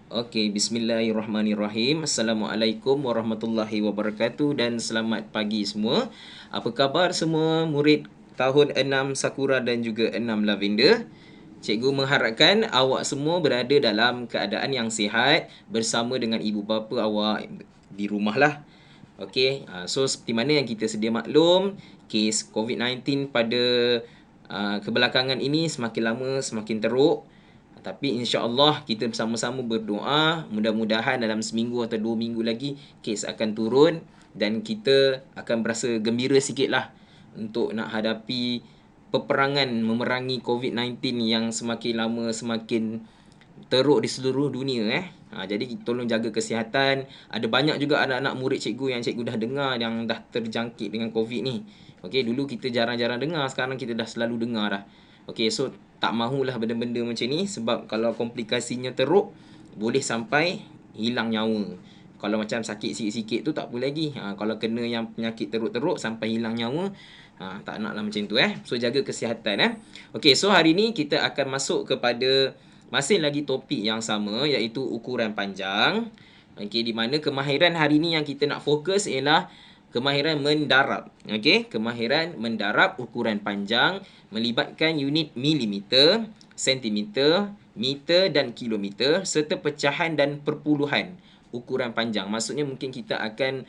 Okey, bismillahirrahmanirrahim. Assalamualaikum warahmatullahi wabarakatuh dan selamat pagi semua. Apa khabar semua murid tahun 6 Sakura dan juga 6 Lavender? Cikgu mengharapkan awak semua berada dalam keadaan yang sihat bersama dengan ibu bapa awak di rumah lah. Okey, so seperti mana yang kita sedia maklum, kes COVID-19 pada kebelakangan ini semakin lama semakin teruk. Tapi insya-Allah kita bersama-sama berdoa, mudah-mudahan dalam seminggu atau 2 minggu lagi kes akan turun dan kita akan berasa gembira sikitlah untuk nak hadapi peperangan memerangi COVID-19 yang semakin lama semakin teruk di seluruh dunia jadi tolong jaga kesihatan. Ada banyak juga anak-anak murid cikgu yang cikgu dah dengar yang dah terjangkit dengan COVID ni. Okey, dulu kita jarang-jarang dengar, sekarang kita dah selalu dengar dah. Okey, so tak mahulah benda-benda macam ni sebab kalau komplikasinya teruk boleh sampai hilang nyawa. Kalau macam sakit sikit-sikit tu tak apa lagi. Kalau kena yang penyakit teruk-teruk sampai hilang nyawa, tak naklah macam tu So jaga kesihatan Okey, so hari ni kita akan masuk kepada masih lagi topik yang sama iaitu ukuran panjang. Okey, di mana kemahiran hari ni yang kita nak fokus ialah kemahiran mendarab. Okey, kemahiran mendarab ukuran panjang melibatkan unit milimeter, sentimeter, meter dan kilometer serta pecahan dan perpuluhan ukuran panjang. Maksudnya mungkin kita akan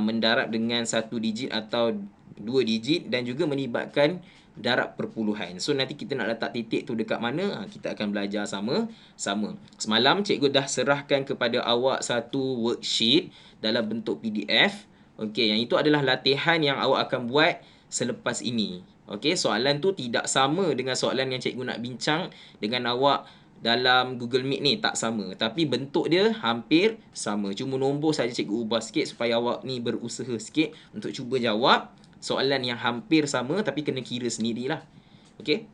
mendarab dengan 1 digit atau 2 digit dan juga melibatkan darab perpuluhan. So nanti kita nak letak titik tu dekat mana, kita akan belajar sama-sama. Semalam cikgu dah serahkan kepada awak satu worksheet dalam bentuk PDF. Okey, yang itu adalah latihan yang awak akan buat selepas ini. Okey, soalan tu tidak sama dengan soalan yang cikgu nak bincang dengan awak dalam Google Meet ni, tak sama. Tapi bentuk dia hampir sama. Cuma nombor saja cikgu ubah sikit supaya awak ni berusaha sikit untuk cuba jawab soalan yang hampir sama tapi kena kira sendirilah. Okey.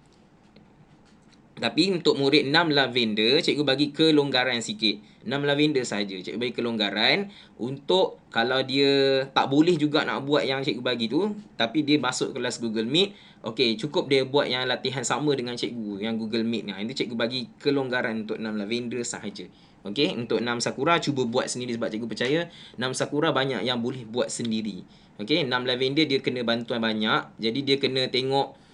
Tapi untuk murid 6 Lavender, cikgu bagi kelonggaran sikit. 6 Lavender saja. Cikgu bagi kelonggaran untuk kalau dia tak boleh juga nak buat yang cikgu bagi tu, tapi dia masuk kelas Google Meet, okey, cukup dia buat yang latihan sama dengan cikgu yang Google Meet ni. Itu cikgu bagi kelonggaran untuk 6 Lavender sahaja. Okey, untuk 6 Sakura cuba buat sendiri sebab cikgu percaya 6 Sakura banyak yang boleh buat sendiri. Okey, 6 Lavender dia kena bantuan banyak. Jadi dia kena tengok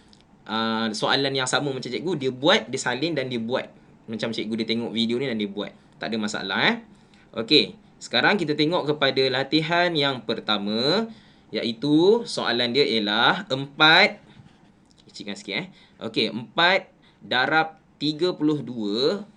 soalan yang sama macam cikgu, dia buat, dia salin dan dia buat. Macam cikgu dia tengok video ni dan dia buat. Tak ada masalah Okey, sekarang kita tengok kepada latihan yang pertama, iaitu soalan dia ialah 4, kecilkan sikit Okey, 4 darab 32.6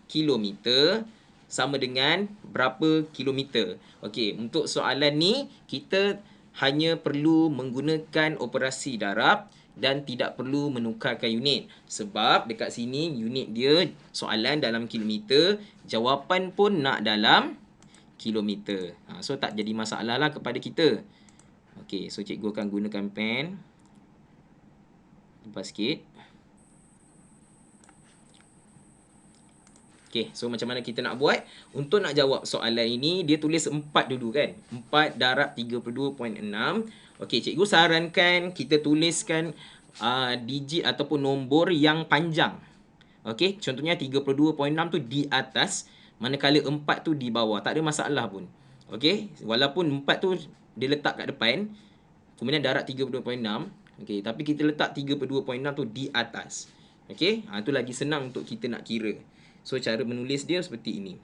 kilometer sama dengan berapa kilometer. Okey, untuk soalan ni kita hanya perlu menggunakan operasi darab dan tidak perlu menukarkan unit. Sebab dekat sini unit dia soalan dalam kilometer, jawapan pun nak dalam kilometer. So tak jadi masalah lah kepada kita. Okey, so cikgu akan gunakan pen. Lepas sikit. Okey, so macam mana kita nak buat? Untuk nak jawab soalan ini, dia tulis 4 dulu kan? 4 darab 32.6. Okey, cikgu sarankan kita tuliskan digit ataupun nombor yang panjang. Okey, contohnya 32.6 tu di atas, manakala 4 tu di bawah. Tak ada masalah pun. Okey, walaupun 4 tu dia letak kat depan, kemudian darab 32.6. Okey, tapi kita letak 32.6 tu di atas. Okey, itu lagi senang untuk kita nak kira. So cara menulis dia seperti ini.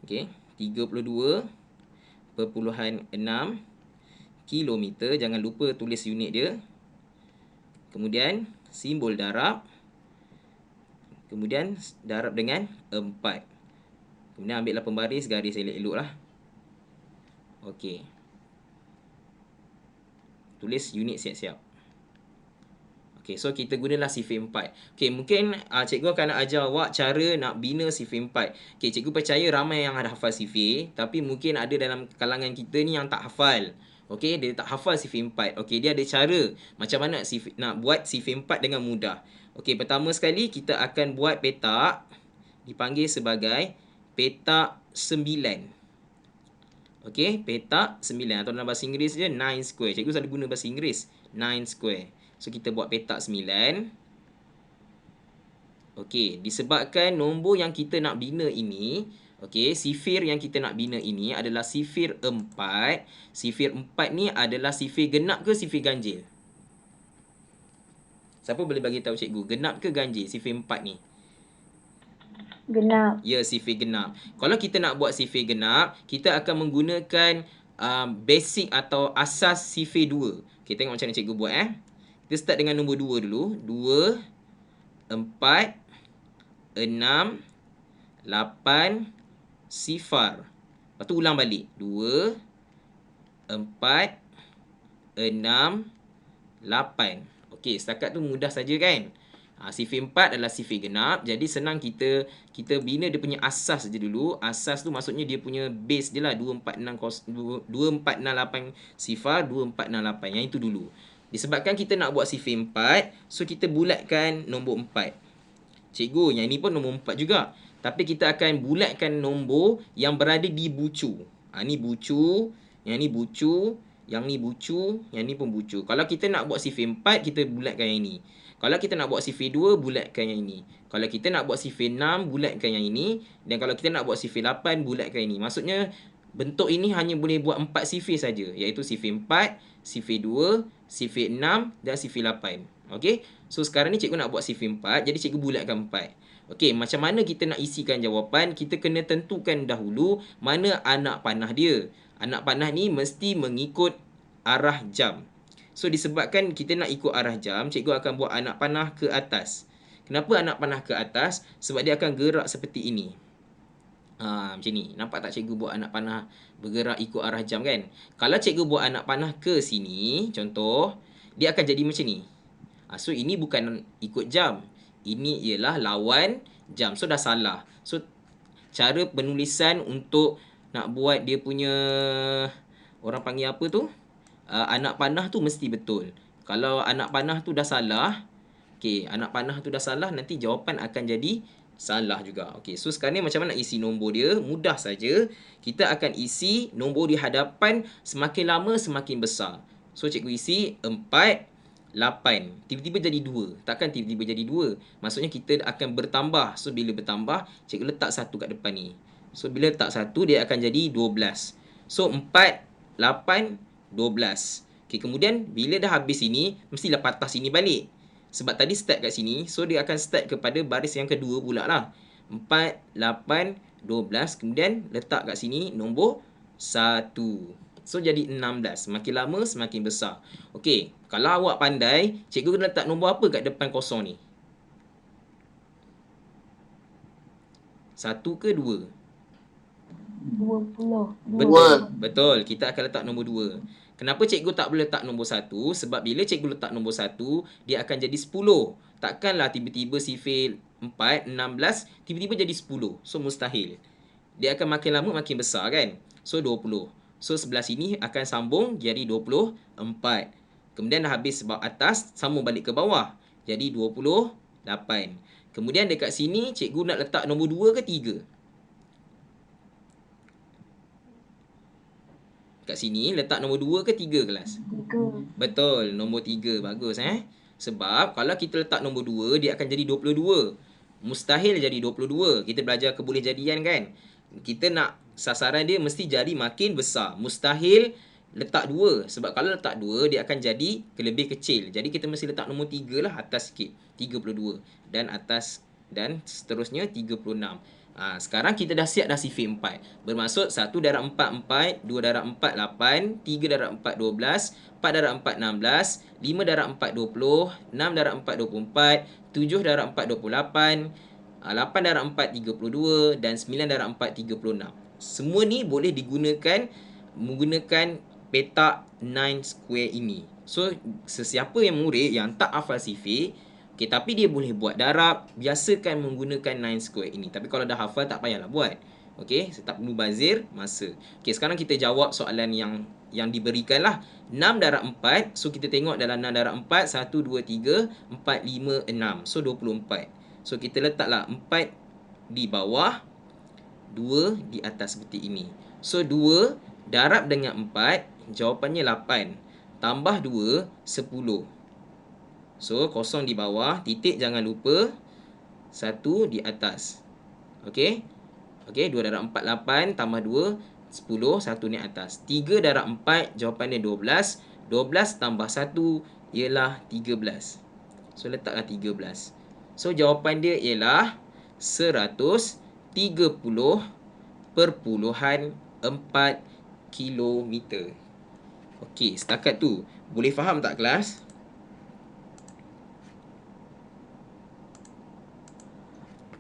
Okey, 32.6 kilometer. Jangan lupa tulis unit dia. Kemudian simbol darab. Kemudian darab dengan 4. Kemudian ambillah pembaris, garis elok-elok lah. Okey. Tulis unit siap-siap. Okey, so kita gunalah sifir 4. Okey, mungkin cikgu akan ajar awak cara nak bina sifir 4. Okey, cikgu percaya ramai yang ada hafal sifir, tapi mungkin ada dalam kalangan kita ni yang tak hafal. Okey, dia tak hafal sifir 4. Okey, dia ada cara macam mana nak buat sifir 4 dengan mudah. Okey, pertama sekali kita akan buat petak, dipanggil sebagai petak 9. Okey, petak 9 atau dalam bahasa Inggeris je 9 square. Cikgu selalu guna bahasa Inggeris 9 square. So kita buat petak 9. Okey, disebabkan nombor yang kita nak bina ini, okey, sifir yang kita nak bina ini adalah sifir 4. Sifir 4 ni adalah sifir genap ke sifir ganjil? Siapa boleh bagi tahu cikgu, genap ke ganjil sifir 4 ni? Genap. Ya, sifir genap. Kalau kita nak buat sifir genap, kita akan menggunakan basic atau asas sifir 2. Kita tengok macam mana cikgu buat Kita start dengan nombor 2 dulu. 2, 4, 6, 8, sifar. Lepas tu ulang balik. 2, 4, 6, 8. Okey, setakat tu mudah saja kan? Sifir 4 adalah sifir genap. Jadi senang kita bina dia punya asas je dulu. Asas tu maksudnya dia punya base dia lah 2468 sifar, 2468. Yang itu dulu. Disebabkan kita nak buat sifir 4, so kita bulatkan nombor 4. Cikgu, yang ni pun nombor 4 juga. Tapi kita akan bulatkan nombor yang berada di bucu. Ni bucu, yang ni bucu, yang ni bucu, yang ni pun bucu. Kalau kita nak buat sifir 4, kita bulatkan yang ini. Kalau kita nak buat sifir 2, bulatkan yang ini. Kalau kita nak buat sifir 6, bulatkan yang ini. Dan kalau kita nak buat sifir 8, bulatkan yang ini. Maksudnya, bentuk ini hanya boleh buat 4 sifir saja, iaitu sifir 4, sifir 2, sifir 6 dan sifir 8. Okey? So sekarang ni cikgu nak buat sifir 4, jadi cikgu bulatkan 4. Okey, macam mana kita nak isikan jawapan? Kita kena tentukan dahulu mana anak panah dia. Anak panah ni mesti mengikut arah jam. So disebabkan kita nak ikut arah jam, cikgu akan buat anak panah ke atas. Kenapa anak panah ke atas? Sebab dia akan gerak seperti ini. Macam ni. Nampak tak cikgu buat anak panah bergerak ikut arah jam kan? Kalau cikgu buat anak panah ke sini, contoh, dia akan jadi macam ni. So ini bukan ikut jam. Ini ialah lawan jam. So dah salah. So cara penulisan untuk nak buat dia punya, orang panggil apa tu? Anak panah tu mesti betul. Kalau anak panah tu dah salah, anak panah tu dah salah, nanti jawapan akan jadi salah juga. So sekarang ni macam mana nak isi nombor dia? Mudah saja. Kita akan isi nombor di hadapan semakin lama semakin besar. So cikgu isi 4, 8. Tiba-tiba jadi 2. Takkan tiba-tiba jadi 2. Maksudnya kita akan bertambah. So bila bertambah, cikgu letak 1 kat depan ni. So bila letak 1, dia akan jadi 12. So 4, 8, 12. Kemudian bila dah habis ini, mestilah patah sini balik. Sebab tadi start kat sini, so dia akan start kepada baris yang kedua pula lah. 4, 8, 12. Kemudian letak kat sini nombor 1. So jadi 16. Semakin lama semakin besar. Okey, kalau awak pandai, cikgu kena letak nombor apa kat depan kosong ni? 1 ke 2? 20. Betul. Kita akan letak nombor 2. Kenapa cikgu tak boleh letak nombor 1? Sebab bila cikgu letak nombor 1, dia akan jadi 10. Takkanlah tiba-tiba sifir 4, 16, tiba-tiba jadi 10. So mustahil. Dia akan makin lama makin besar kan? So 20. So sebelah sini akan sambung jadi 24. Kemudian dah habis sebab atas, sambung balik ke bawah. Jadi 28. Kemudian dekat sini, cikgu nak letak nombor 2 ke 3? Kat sini letak nombor 2 ke 3 kelas? 3. Betul, nombor 3. Bagus Sebab kalau kita letak nombor 2, dia akan jadi 22. Mustahil jadi 22. Kita belajar kebolehjadian kan? Kita nak sasaran dia mesti jadi makin besar. Mustahil letak 2. Sebab kalau letak 2, dia akan jadi lebih kecil. Jadi kita mesti letak nombor 3 lah atas sikit. 32. Dan atas dan seterusnya 36. Sekarang kita dah siap dah sifir 4. Bermaksud 1 darab 4, 4. 2 darab 4, 8. 3 darab 4, 12. 4 darab 4, 16. 5 darab 4, 20. 6 darab 4, 24. 7 darab 4, 28. 8 darab 4, 32. Dan 9 darab 4, 36. Semua ni boleh digunakan menggunakan petak 9 square ini. So, sesiapa yang murid yang tak hafal sifir, tapi dia boleh buat darab, biasakan menggunakan 9 square ini. Tapi kalau dah hafal, tak payahlah buat. Tak perlu bazir masa. Sekarang kita jawab soalan yang diberikan lah. 6 darab 4. So, kita tengok dalam 6 darab 4. 1, 2, 3, 4, 5, 6. So, 24. So, kita letaklah 4 di bawah, 2 di atas seperti ini. So, 2 darab dengan 4, jawapannya 8. Tambah 2, 10. So, kosong di bawah, titik jangan lupa. 1 di atas. Okey. Okey, 2 darab 4, 8 tambah 2, 10, 1 ni atas. 3 darab 4, jawapan dia 12. 12 tambah 1 ialah 13. So, letaklah 13. So, jawapan dia ialah 130.4 kilometer. Okey, setakat tu. Boleh faham tak kelas?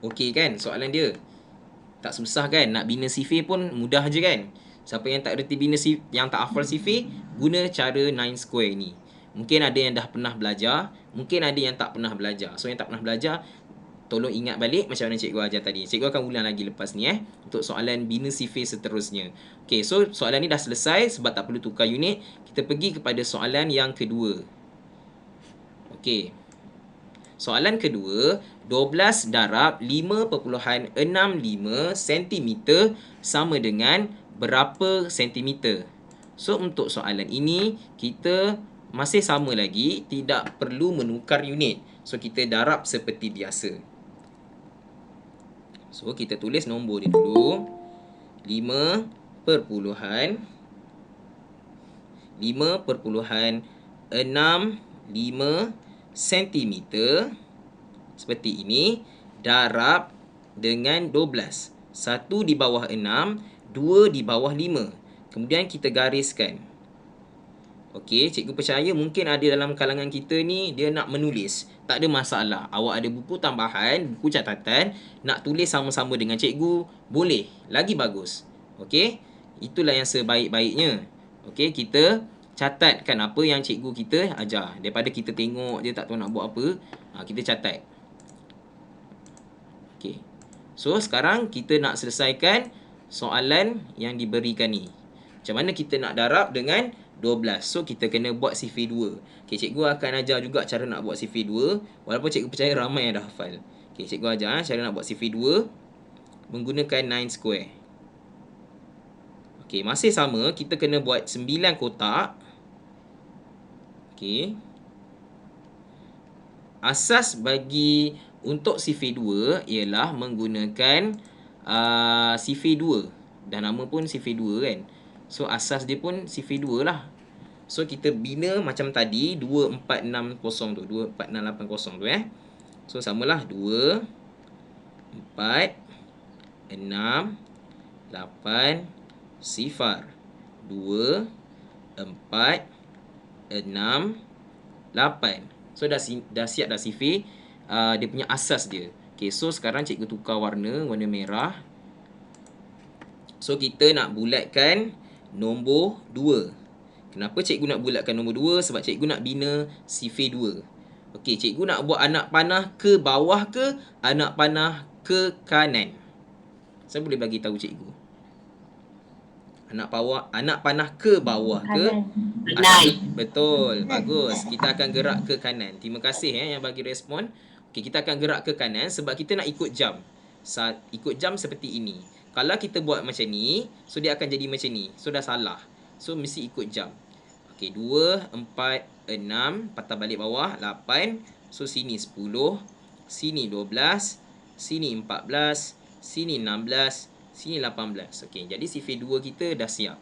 Okey kan soalan dia? Tak susah kan? Nak bina sifir pun mudah je kan? Siapa yang tak reti bina yang tak hafal sifir, guna cara 9 square ni. Mungkin ada yang dah pernah belajar, mungkin ada yang tak pernah belajar. So yang tak pernah belajar, tolong ingat balik macam mana cikgu ajar tadi. Cikgu akan ulang lagi lepas ni untuk soalan bina sifir seterusnya. Okey, so soalan ni dah selesai sebab tak perlu tukar unit. Kita pergi kepada soalan yang kedua. Okey. Soalan kedua, 12 darab 5.65 cm sama dengan berapa sentimeter? So, untuk soalan ini, kita masih sama lagi, tidak perlu menukar unit. So, kita darab seperti biasa. So, kita tulis nombor dia dulu. 5.65 cm seperti ini darab dengan 12. 1 di bawah 6, 2 di bawah 5. Kemudian kita gariskan. Okey, cikgu percaya mungkin ada dalam kalangan kita ni dia nak menulis. Tak ada masalah. Awak ada buku tambahan, buku catatan, nak tulis sama-sama dengan cikgu, boleh. Lagi bagus. Okey? Itulah yang sebaik-baiknya. Okey, kita catatkan apa yang cikgu kita ajar. Daripada kita tengok je tak tahu nak buat apa, kita catat. Okey. So, sekarang kita nak selesaikan soalan yang diberikan ni. Macam mana kita nak darab dengan 12. So, kita kena buat sifir 2. Okey, cikgu akan ajar juga cara nak buat sifir 2. Walaupun cikgu percaya ramai yang dah hafal. Okey, cikgu ajar cara nak buat sifir 2 menggunakan 9 square. Okey, masih sama. Kita kena buat 9 kotak. Okey. Asas bagi untuk sifir 2 ialah menggunakan sifir 2. Dan nama pun sifir 2 kan. So, asas dia pun sifir 2 lah. So, kita bina macam tadi 2460 tu. 24680 tu So, samalah 2, 4, 6, 8, 0. 2, 4, 6, 8. So, dah siap dah sifir dia punya asas dia. Okay, so sekarang cikgu tukar warna merah. So, kita nak bulatkan nombor 2. Kenapa cikgu nak bulatkan nombor 2? Sebab cikgu nak bina sifir 2. Okey, cikgu nak buat anak panah ke bawah ke anak panah ke kanan? Saya boleh bagi tahu cikgu. Anak panah ke bawah ke kanan? Betul, bagus. Kita akan gerak ke kanan. Terima kasih yang bagi respon. Okey, kita akan gerak ke kanan sebab kita nak ikut jam. Ikut jam seperti ini. Kalau kita buat macam ni, so dia akan jadi macam ni. So dah salah. So mesti ikut jam. Okey, 2, 4, 6, patah balik bawah, 8. So sini 10, sini 12, sini 14, sini 16, sini 18. Okey, jadi sifir 2 kita dah siap.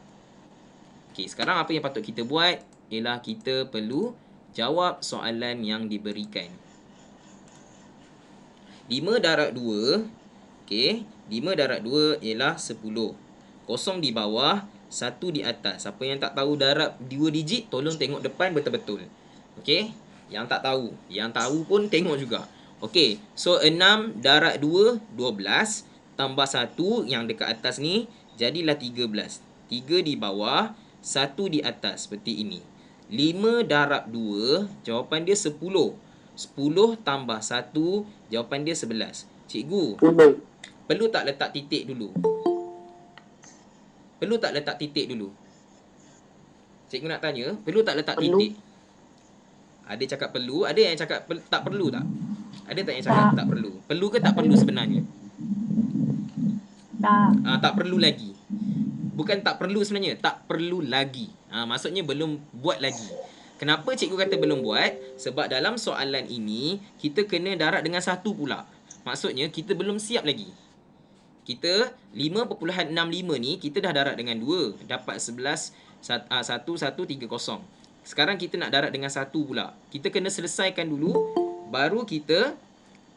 Okey, sekarang apa yang patut kita buat ialah kita perlu jawab soalan yang diberikan. 5 darab 2, okey, 5 darab 2 ialah 10. Kosong di bawah, 1 di atas. Siapa yang tak tahu darab 2 digit, tolong tengok depan betul-betul. Okey, yang tak tahu. Yang tahu pun tengok juga. Okey, so 6 darab 2, 12. Tambah 1 yang dekat atas ni, jadilah 13. 3 di bawah, 1 di atas. Seperti ini. 5 darab 2, jawapan dia 10. 10 tambah 1, jawapan dia 11. Cikgu, perlu tak letak titik dulu? Perlu tak letak titik dulu? Cikgu nak tanya, perlu tak letak titik? Ada cakap perlu, ada yang cakap tak perlu tak? Ada tak yang cakap tak perlu? Perlu ke tak perlu sebenarnya? Tak perlu lagi. Bukan tak perlu sebenarnya, tak perlu lagi. Maksudnya belum buat lagi. Kenapa cikgu kata belum buat? Sebab dalam soalan ini, kita kena darab dengan 1 pula. Maksudnya kita belum siap lagi. Kita 5.65 ni kita dah darat dengan 2, dapat 11.1130. Sekarang kita nak darat dengan 1 pula. Kita kena selesaikan dulu, baru kita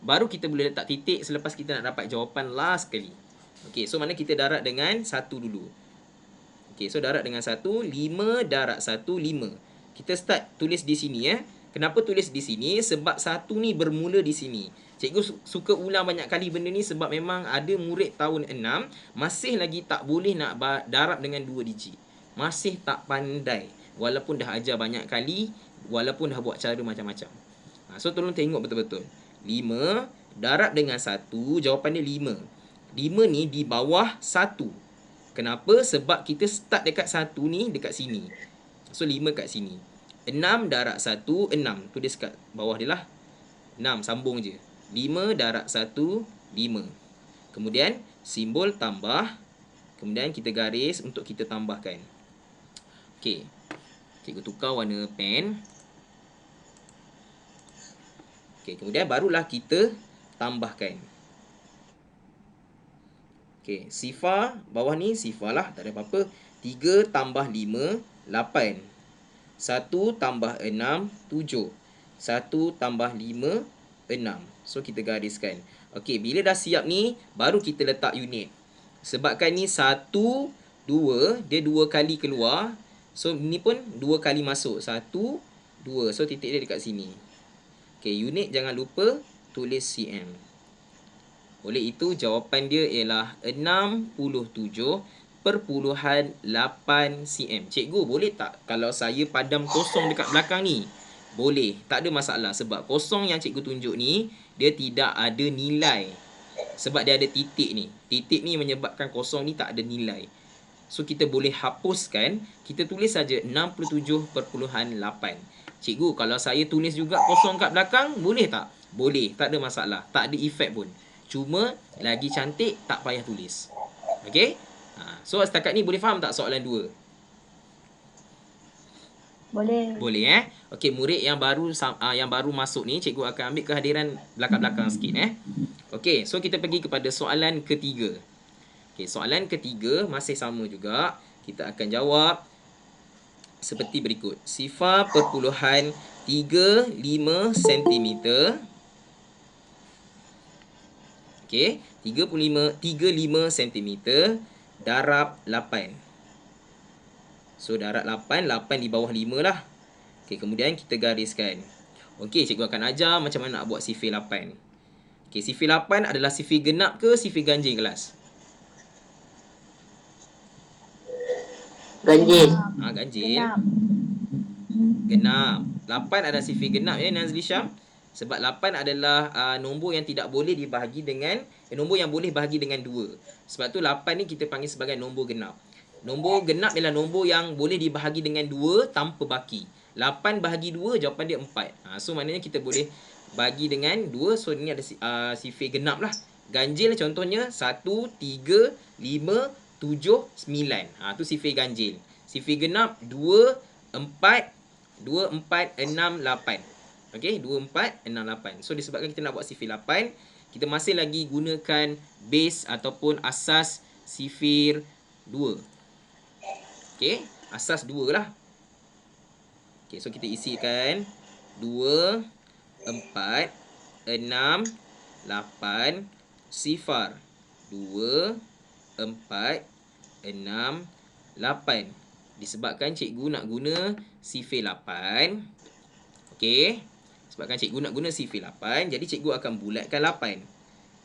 boleh letak titik selepas kita nak dapat jawapan last sekali. Okey, so mana kita darat dengan 1 dulu. Okey, so darat dengan 1, 5 darat 1, 5. Kita start tulis di sini Kenapa tulis di sini? Sebab 1 ni bermula di sini. Cikgu suka ulang banyak kali benda ni sebab memang ada murid tahun 6 masih lagi tak boleh nak darab dengan 2 digit. Masih tak pandai. Walaupun dah ajar banyak kali, walaupun dah buat cara macam-macam. So tolong tengok betul-betul. 5 darab dengan 1, jawapan dia 5. 5 ni di bawah 1. Kenapa? Sebab kita start dekat 1 ni dekat sini. So 5 kat sini. 6 darab 1, 6. Tulis kat bawah dia lah. 6, sambung je. 5 darab 1, 5. Kemudian, simbol tambah. Kemudian, kita garis untuk kita tambahkan. Okey. Cikgu tukar warna pen. Okey, kemudian barulah kita tambahkan. Okey, sifar. Bawah ni sifar lah. Tak ada apa-apa. 3 tambah 5, 8. 1 tambah 6, 7. 1 tambah 5, 6. So, kita gariskan. Okey, bila dah siap ni, baru kita letak unit. Sebabkan ni 1, 2, dia 2 kali keluar. So, ni pun 2 kali masuk. 1, 2. So, titik dia dekat sini. Okey, unit jangan lupa tulis cm. Oleh itu, jawapan dia ialah 67.8 cm. Cikgu, boleh tak kalau saya padam kosong dekat belakang ni? Boleh, tak ada masalah. Sebab kosong yang cikgu tunjuk ni, dia tidak ada nilai. Sebab dia ada titik ni. Titik ni menyebabkan kosong ni tak ada nilai. So, kita boleh hapuskan. Kita tulis saja 67.8. Cikgu, kalau saya tulis juga kosong kat belakang, boleh tak? Boleh, tak ada masalah. Tak ada efek pun. Cuma, lagi cantik, tak payah tulis. Okey? So, setakat ni boleh faham tak soalan 2? Boleh. Boleh Okey, murid yang baru masuk ni, cikgu akan ambil kehadiran belakang-belakang sikit Okey, so kita pergi kepada soalan ketiga. Okey, soalan ketiga masih sama juga. Kita akan jawab seperti berikut. Sifar perpuluhan 35 cm. Okey, 35 cm darab 8. So, darab 8 di bawah 5 lah. Okey, kemudian kita gariskan. Okey, cikgu akan ajar macam mana nak buat sifir 8. Okey, sifir 8 adalah sifir genap ke sifir ganjil kelas? Ganjil. Ganjil. Genap. 8 adalah sifir genap Nazli Syam. Sebab 8 adalah nombor yang tidak boleh dibahagi dengan nombor yang boleh bahagi dengan 2. Sebab tu 8 ni kita panggil sebagai nombor genap. Nombor genap ialah nombor yang boleh dibahagi dengan 2 tanpa baki. 8 bahagi 2, jawapan dia 4. So, maknanya kita boleh bagi dengan 2. So, ni ada sifir genap lah. Ganjil contohnya 1, 3, 5, 7, 9. Tu sifir ganjil. Sifir genap 2, 4, 6, 8. Okey, 2, 4, 6, 8. So, disebabkan kita nak buat sifir 8, kita masih lagi gunakan base ataupun asas sifir 2. Okey, asas 2 lah. Okey, so kita isikan 2, 4, 6, 8, sifar. 2, 4, 6, 8. Disebabkan cikgu nak guna sifir 8. Okey, sebabkan cikgu nak guna sifir 8, jadi cikgu akan bulatkan 8.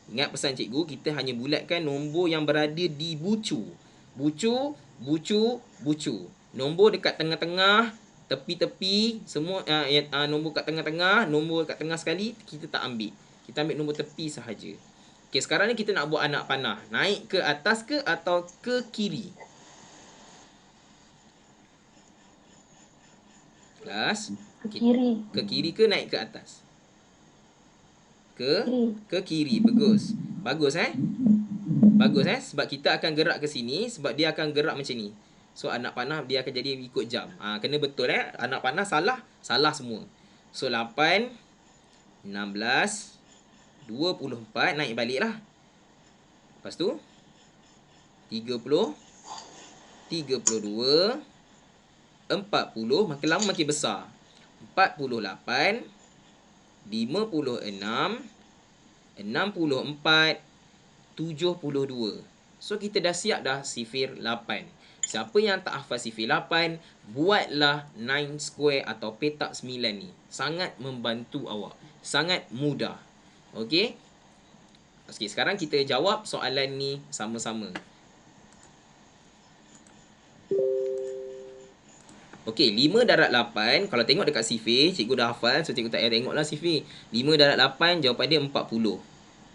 Ingat pesan cikgu, kita hanya bulatkan nombor yang berada di bucu. Bucu. Nombor dekat tengah-tengah, tepi-tepi, semua nombor kat tengah-tengah, nombor kat tengah sekali, kita tak ambil. Kita ambil nombor tepi sahaja. Okey, sekarang ni kita nak buat anak panah. Naik ke atas ke atau ke kiri? Kelas? Ke kiri. Ke kiri ke naik ke atas? Ke kiri. Bagus. Bagus sebab kita akan gerak ke sini, sebab dia akan gerak macam ni. So, anak panah dia akan jadi ikut jam. Kena betul anak panah salah semua. So, 8, 16, 24 naik balik lah. Lepas tu 30, 32, 40, makin lama makin besar. 48, 56, 64, 72. So kita dah siap dah sifir 8. Siapa yang tak hafal sifir 8, buatlah 9 square atau petak 9 ni. Sangat membantu awak. Sangat mudah. Okey? Okey, sekarang kita jawab soalan ni sama-sama. Okey, 5 darab 8, kalau tengok dekat sifir, cikgu dah hafal, so cikgu tak payah tengoklah sifir. 5 darab 8, jawapan dia 40.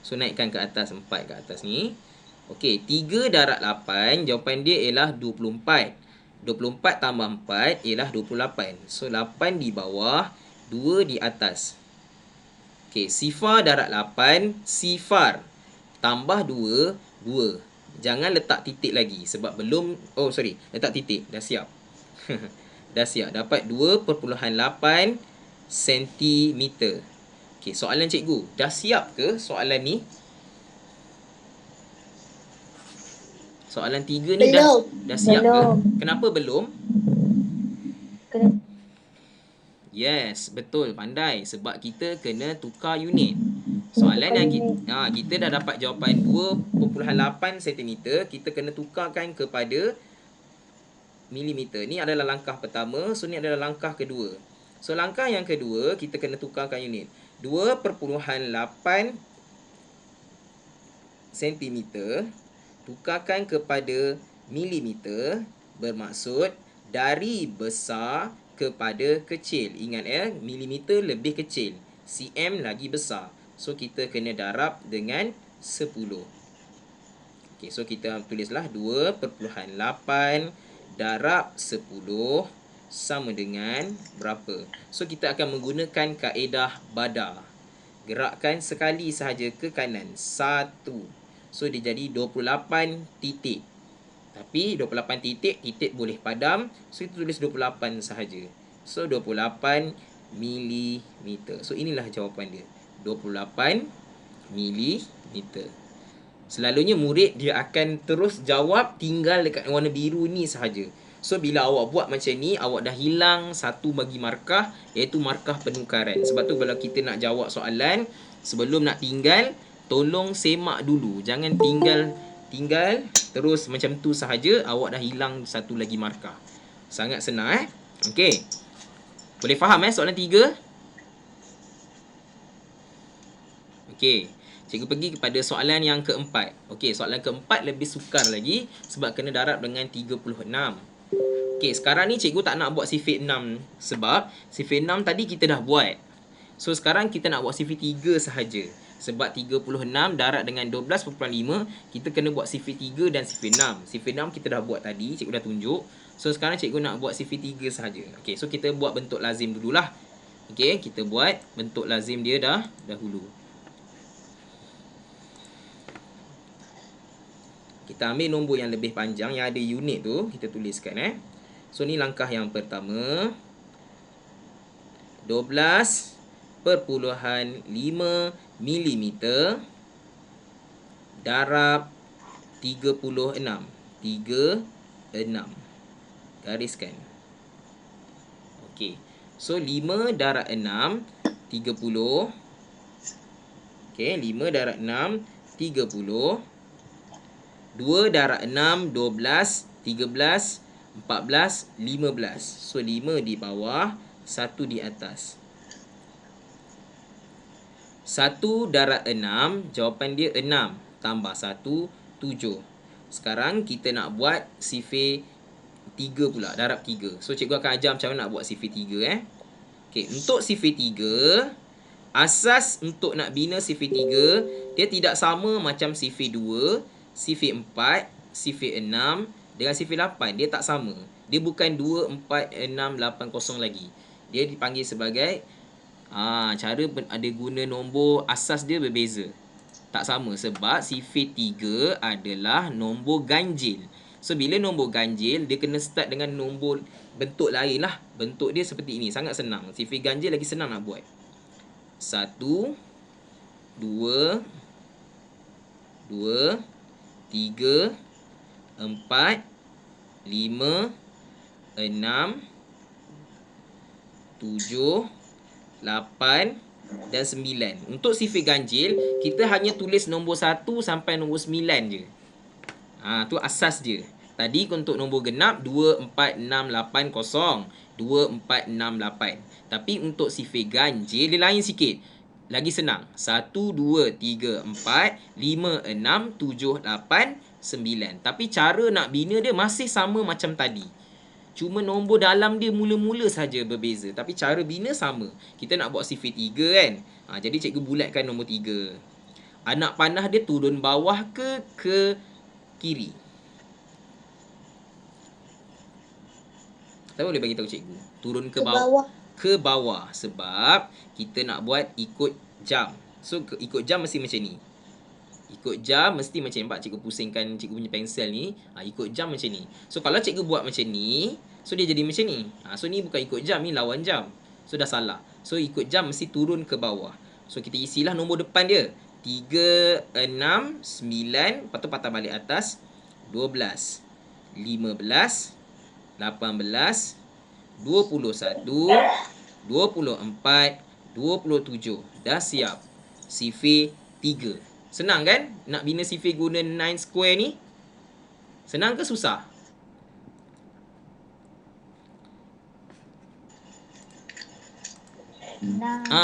So naikkan ke atas, 4 ke atas ni. Okey, 3 darab 8, jawapan dia ialah 24. 24 tambah 4 ialah 28. So 8 di bawah, 2 di atas. Okey, sifar darab 8, sifar. Tambah 2, 2. Jangan letak titik lagi sebab belum, letak titik, dah siap. Dah siap, dapat 2.8 cm. Okey, soalan cikgu, dah siap ke soalan ni? Soalan 3 ni dah siap ke? Kenapa belum? Kena Yes, betul, pandai. Sebab kita kena tukar unit. Soalan yang kita dah dapat jawapan 2.8 cm, kita kena tukarkan kepada milimeter. Ni adalah langkah pertama, so ni adalah langkah kedua. So langkah yang kedua, kita kena tukarkan unit. 2.8 cm tukarkan kepada milimeter, bermaksud dari besar kepada kecil. Ingat milimeter lebih kecil, cm lagi besar. So kita kena darab dengan 10. Okey, so kita tulislah 2.8 darab 10 sama dengan berapa? So kita akan menggunakan kaedah badar. Gerakkan sekali sahaja ke kanan, 1. So dia jadi 28 titik. Tapi 28 titik, titik boleh padam. So kita tulis 28 sahaja. So 28 milimeter. So inilah jawapan dia, 28 milimeter. Selalunya murid dia akan terus jawab tinggal dekat warna biru ni sahaja. So bila awak buat macam ni, awak dah hilang satu bagi markah, iaitu markah penukaran. Sebab tu kalau kita nak jawab soalan, sebelum nak tinggal, tolong semak dulu. Jangan tinggal terus macam tu sahaja, awak dah hilang satu lagi markah. Sangat senang Okey. Boleh faham soalan 3? Okey. Cikgu pergi kepada soalan yang keempat. Okey, soalan keempat lebih sukar lagi sebab kena darab dengan 36. Okey, sekarang ni cikgu tak nak buat sifir 6 sebab sifir 6 tadi kita dah buat. So sekarang kita nak buat sifir 3 sahaja. Sebab 36 darab dengan 12.5, kita kena buat sifir 3 dan sifir 6. Sifir 6 kita dah buat tadi, cikgu dah tunjuk. So sekarang cikgu nak buat sifir 3 sahaja. Okey, so kita buat bentuk lazim dululah. Okey, kita buat bentuk lazim dia dahulu. Kita ambil nombor yang lebih panjang yang ada unit tu, kita tuliskan So ni langkah yang pertama. 12.5 mm darab 36. 36. Gariskan. Okey. So 5 darab 6 30. Okey, 5 darab 6 30. 2 darab 6, 12, 13, 14, 15. So 5 di bawah, 1 di atas. 1 darab 6, jawapan dia 6. Tambah 1, 7. Sekarang kita nak buat sifir 3 pula, darab 3. So cikgu akan ajar macam mana nak buat sifir 3 Okey, untuk sifir 3, asas untuk nak bina sifir 3, dia tidak sama macam sifir 2, sifir 4, sifir 6 dengan sifir 8. Dia tak sama. Dia bukan 2, 4, 6, 8, 0 lagi. Dia dipanggil sebagai cara ada guna nombor asas dia berbeza. Tak sama sebab sifir 3 adalah nombor ganjil. So bila nombor ganjil, dia kena start dengan nombor bentuk lain lah. Bentuk dia seperti ini. Sangat senang. Sifir ganjil lagi senang nak buat. 1, 2, 2, 3, 4, 5, 6, 7, 8 dan 9. Untuk sifir ganjil, kita hanya tulis nombor 1 sampai nombor 9 je. Tu asas dia. Tadi untuk nombor genap 2, 4, 6, 8, 0. 2, 4, 6, 8. Tapi untuk sifir ganjil dia lain sikit. Lagi senang. 1, 2, 3, 4, 5, 6, 7, 8, 9. Tapi cara nak bina dia masih sama macam tadi. Cuma nombor dalam dia mula-mula saja berbeza. Tapi cara bina sama. Kita nak buat sifir 3 kan. Jadi cikgu bulatkan nombor 3. Anak panah dia turun bawah ke kiri? Siapa boleh bagi tahu cikgu? Turun ke bawah. Ke bawah. Sebab kita nak buat ikut jam. So ikut jam mesti macam ni. Ikut jam mesti macam ni. Nampak cikgu pusingkan cikgu punya pensel ni. Ikut jam macam ni. So kalau cikgu buat macam ni, so dia jadi macam ni. So ni bukan ikut jam, ni lawan jam. So dah salah. So ikut jam mesti turun ke bawah. So kita isilah nombor depan dia. 3, 6, 9. Lepas tu patah balik atas. 12, 15, 18, 21, 24, 27. Dah siap. Sifir 3. Senang kan? Nak bina sifir guna 9 square ni? Senang ke susah?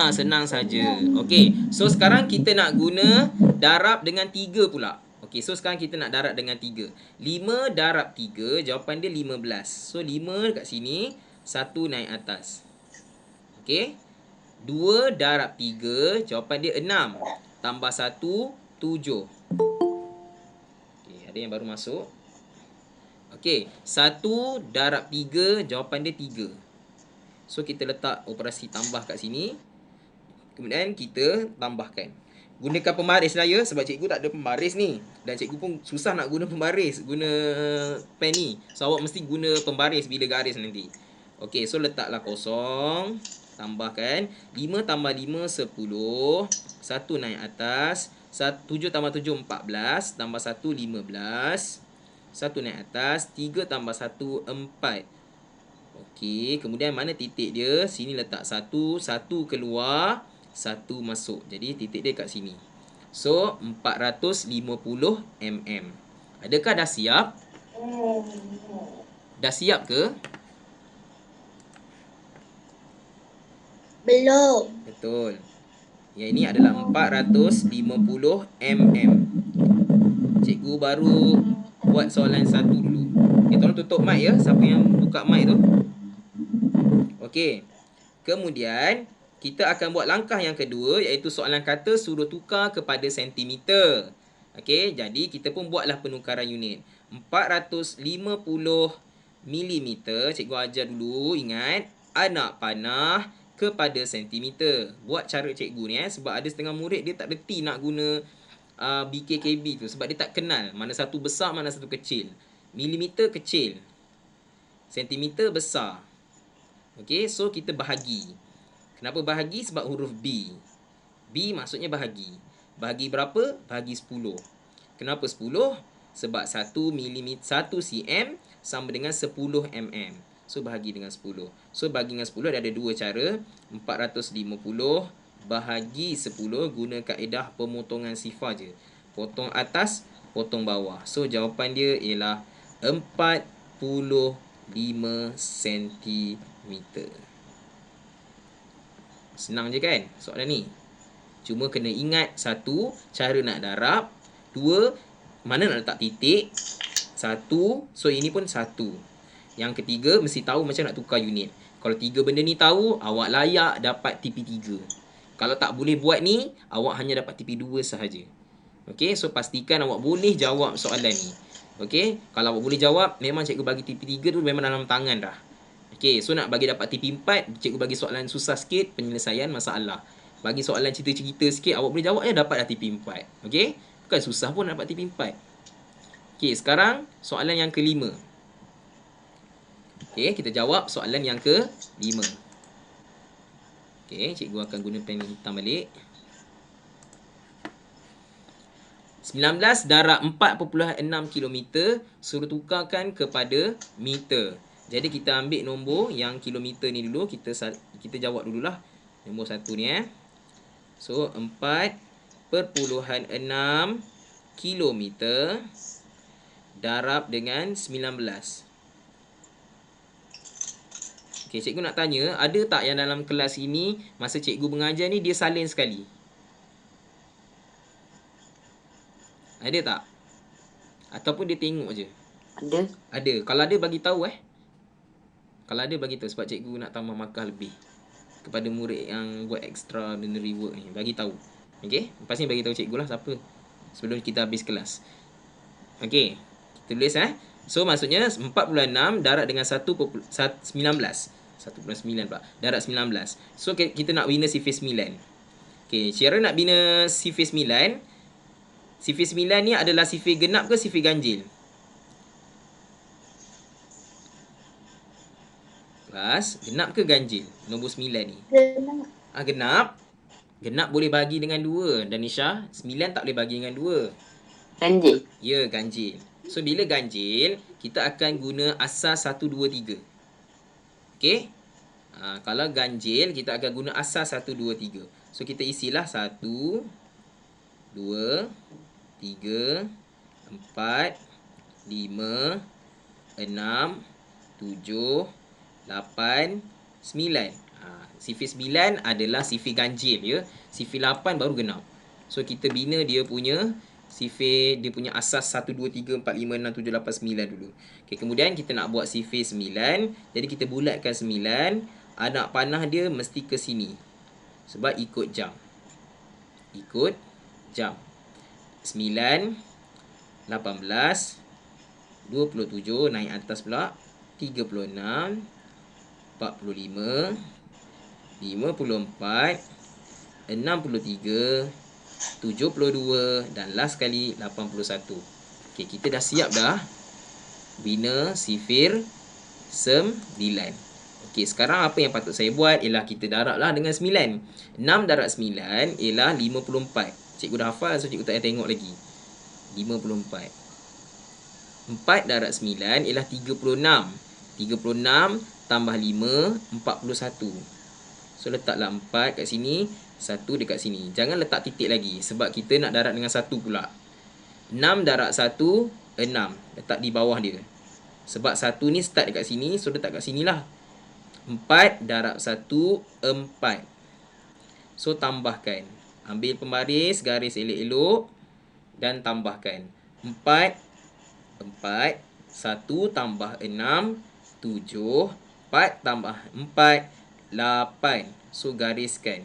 Senang saja. Okey. So sekarang kita nak guna darab dengan 3 pula. Okey, so sekarang kita nak darab dengan 3. 5 darab 3, jawapan dia 15. So 5 dekat sini, 1 naik atas. Okey. 2 darab 3, jawapan dia 6. Tambah 1, 7. Okey, ada yang baru masuk. Okey, 1 darab 3, jawapan dia 3. So kita letak operasi tambah kat sini. Kemudian kita tambahkan. Gunakan pembaris lah ya, sebab cikgu tak ada pembaris ni. Dan cikgu pun susah nak guna pembaris, guna pen ni. So awak mesti guna pembaris bila garis nanti. Okey, so letaklah kosong. Tambahkan 5 tambah 5, 10. 1 naik atas. 7 tambah 7, 14. Tambah 1, 15. 1 naik atas. 3 tambah 1, 4. Okey, kemudian mana titik dia? Sini letak 1 keluar, 1 masuk. Jadi titik dia kat sini. So 450 mm. Adakah dah siap? Dah siap ke? Belum. Betul. Yang ini adalah 450 mm. Cikgu baru buat soalan 1 dulu. Okay, tolong tutup mic ya. Siapa yang buka mic tu? Okey. Kemudian kita akan buat langkah yang kedua, iaitu soalan kata suruh tukar kepada sentimeter. Okey, jadi kita pun buatlah penukaran unit. 450 mm, cikgu ajar dulu, ingat, anak panah kepada sentimeter. Buat cara cikgu ni sebab ada setengah murid dia tak reti nak guna BKKB tu sebab dia tak kenal mana satu besar, mana satu kecil. Milimeter kecil, sentimeter besar. Okey, so kita bahagi. Kenapa bahagi? Sebab huruf B. B maksudnya bahagi. Bahagi berapa? Bahagi 10. Kenapa 10? Sebab 1 cm sama dengan 10 mm. So bahagi dengan 10. So bahagi dengan 10 ada dua cara. 450 bahagi 10 guna kaedah pemotongan sifar je. Potong atas, potong bawah. So jawapan dia ialah 45 cm. Senang je kan soalan ni. Cuma kena ingat, 1, cara nak darab. 2, mana nak letak titik. 1, so ini pun 1. Yang ketiga, mesti tahu macam nak tukar unit. Kalau 3 benda ni tahu, awak layak dapat TP3. Kalau tak boleh buat ni, awak hanya dapat TP2 sahaja. Okey, so pastikan awak boleh jawab soalan ni. Okey, kalau awak boleh jawab, memang cikgu bagi TP3 tu memang dalam tangan dah. Okey, so nak bagi dapat TP4, cikgu bagi soalan susah sikit, penyelesaian masalah. Bagi soalan cerita-cerita sikit, awak boleh jawab, dapat dah TP4. Okey, bukan susah pun nak dapat TP4. Okey, sekarang soalan yang kelima. Okey, kita jawab soalan yang ke-5. Okey, cikgu akan guna pen hitam balik. 19 darab 4.6 kilometer, suruh tukarkan kepada meter. Jadi kita ambil nombor yang kilometer ni dulu, kita jawab dululah. Nombor 1 ni So 4.6 kilometer darab dengan 19. Okey, cikgu nak tanya, ada tak yang dalam kelas ini masa cikgu mengajar ni dia salin sekali? Ada tak? Ataupun dia tengok je? Ada. Ada. Kalau ada bagi tahu Kalau ada bagi tahu sebab cikgu nak tambah markah lebih kepada murid yang buat extraordinary work ni. Bagi tahu. Okey? Lepas ni bagi tahu cikgu lah siapa sebelum kita habis kelas. Okey. Kita tulis So maksudnya 46 darab dengan 19. 1.9 pula. Darab 19. So kita nak bina sifir 9. Okey, cara nak bina sifir 9. Sifir 9 ni adalah sifir genap ke sifir ganjil? Kelas, genap ke ganjil? Nombor 9 ni. Genap. Genap. Genap boleh bagi dengan 2. Dan Nisha, 9 tak boleh bagi dengan 2. Ganjil. Ya, ganjil. So, bila ganjil, kita akan guna asas 1, 2, 3. Okey? Kalau ganjil, kita akan guna asas 1, 2, 3. So, kita isilah 1, 2, 3, 4, 5, 6, 7, 8, 9. Sifir 9 adalah sifir ganjil ya. Sifir 8 baru genap. So kita bina dia punya sifir, dia punya asas 1, 2, 3, 4, 5, 6, 7, 8, 9 dulu. Okay, kemudian kita nak buat sifir 9. Jadi kita bulatkan 9. Anak panah dia mesti ke sini. Sebab ikut jam. Ikut jam. 9, 18, 27, naik atas pula. 36, 45, 54, 63, 72 dan last kali 81. Okey, kita dah siap dah bina sifir 9. Okey, sekarang apa yang patut saya buat ialah kita darablah dengan 9. 6 darab 9 ialah 54. Cikgu dah hafal, so cikgu tak payah tengok lagi. 54. 4 darab 9 ialah 36. 36 tambah 5, 41. So letaklah 4 kat sini, 1 dekat sini. Jangan letak titik lagi sebab kita nak darab dengan 1 pula. 6 darab 1, 6. Letak di bawah dia. Sebab 1 ni start dekat sini, so letak kat sinilah. 4 darab 1, 4. So tambahkan. Ambil pembaris, garis elok-elok dan tambahkan. 4, 1 tambah 6, 7, 4 tambah 4, 8. So gariskan.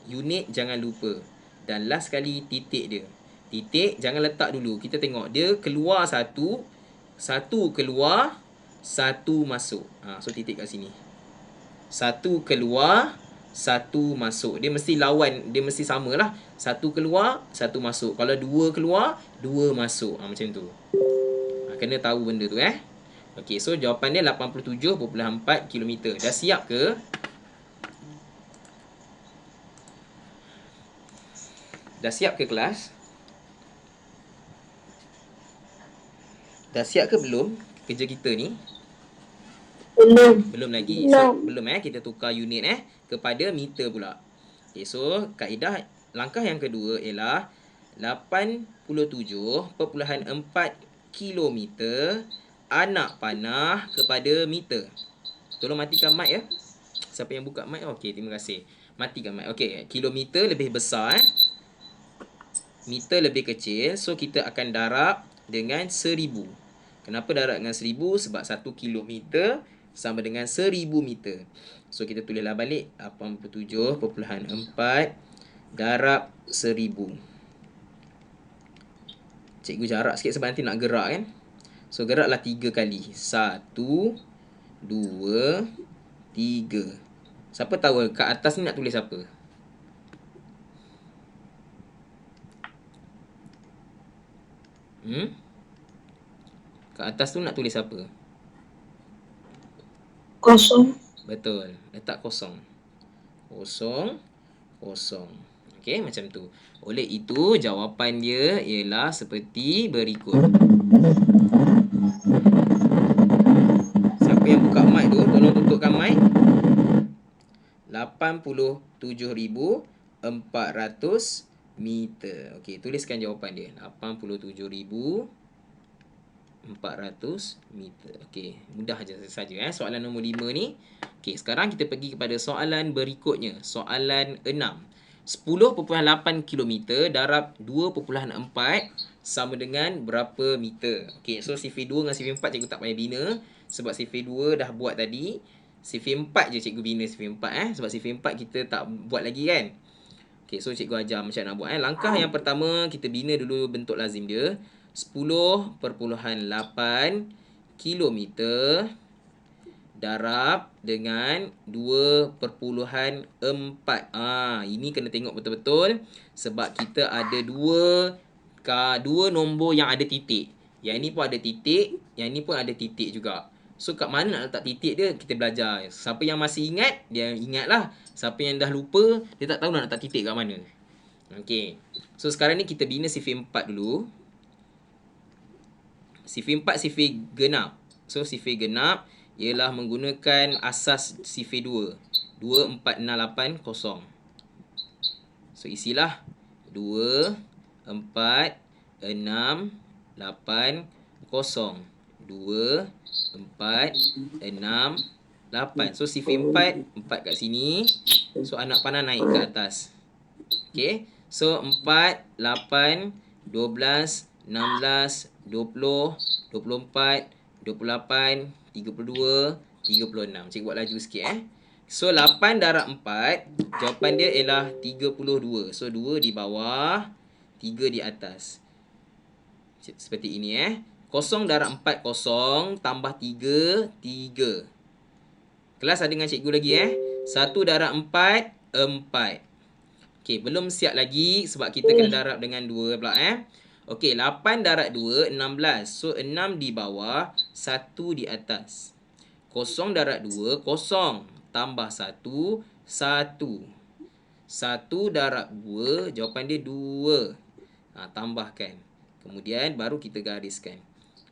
Unit jangan lupa. Dan last kali titik dia. Titik jangan letak dulu. Kita tengok dia keluar 1, 1 keluar, 1 masuk. So titik kat sini. 1 keluar, 1 masuk. Dia mesti lawan, dia mesti samalah. 1 keluar, 1 masuk. Kalau 2 keluar, 2 masuk. Macam tu. Kena tahu benda tu Okey, so jawapan dia 87.4 km. Dah siap ke? Dah siap ke kelas? Dah siap ke belum kerja kita ni? Belum. Belum lagi. So, belum kita tukar unit kepada meter pula. Okay, so kaedah langkah yang kedua ialah 87.4 kilometer anak panah kepada meter. Tolong matikan mic Siapa yang buka mic? Okey, terima kasih. Matikan mic. Okey, kilometer lebih besar meter lebih kecil. So kita akan darab dengan 1000. Kenapa darab dengan 1000? Sebab 1 kilometer sama dengan 1000 meter. So kita tulislah balik 87.4 darab 1000. Cikgu jarak sikit sebab nanti nak gerak So geraklah 3 kali. 1, 2, 3. Siapa tahu kat atas ni nak tulis apa? Kat atas tu nak tulis apa? Kosong. Betul. Letak kosong. Kosong. Okey, macam tu. Oleh itu, jawapan dia ialah seperti berikut. Siapa yang buka mic tu, tolong tutupkan mic. 87,400 meter. Okey, tuliskan jawapan dia. 87,400 meter. Okey, mudah saja soalan nombor 5 ni. Okey, sekarang kita pergi kepada soalan berikutnya. Soalan 6. 10.8 kilometer darab 2.4 sama dengan berapa meter? Okey, so sifir 2 dengan sifir 4 cikgu tak payah bina sebab sifir 2 dah buat tadi. Sifir 4 je cikgu bina sifir 4 sebab sifir 4 kita tak buat lagi kan. Okey, so cikgu ajar macam nak buat Langkah yang pertama, kita bina dulu bentuk lazim dia. 10.8 kilometer darab dengan 2.4. Ini kena tengok betul-betul sebab kita ada dua nombor yang ada titik. Yang ni pun ada titik, yang ni pun ada titik juga. So kat mana nak letak titik dia, kita belajar. Siapa yang masih ingat, dia ingatlah. Siapa yang dah lupa, dia tak tahu nak letak titik kat mana. Okey. So sekarang ni kita bina sifir 4 dulu. Sifir 4 sifir genap. So sifir genap ialah menggunakan asas sifir 2. 24680. So isilah 24680. 24680. So sifir 4 kat sini. So anak panah naik ke atas. Okey. So 4, 8, 12, 16, 20, 24, 28, 32, 36. Cikgu buat laju sikit So 8 darab 4, jawapan dia ialah 32. So 2 di bawah, 3 di atas. Seperti ini 0 darab 4, 0 tambah 3, 3. Kelas ada dengan cikgu lagi 1 darab 4, 4. Okey, belum siap lagi sebab kita kena darab dengan 2 pula Okey, 8 darab 2, 16. So 6 di bawah, 1 di atas. 0 darab 2, 0 tambah 1, 1. 1 darab 2, jawapan dia 2. Tambahkan. Kemudian baru kita gariskan.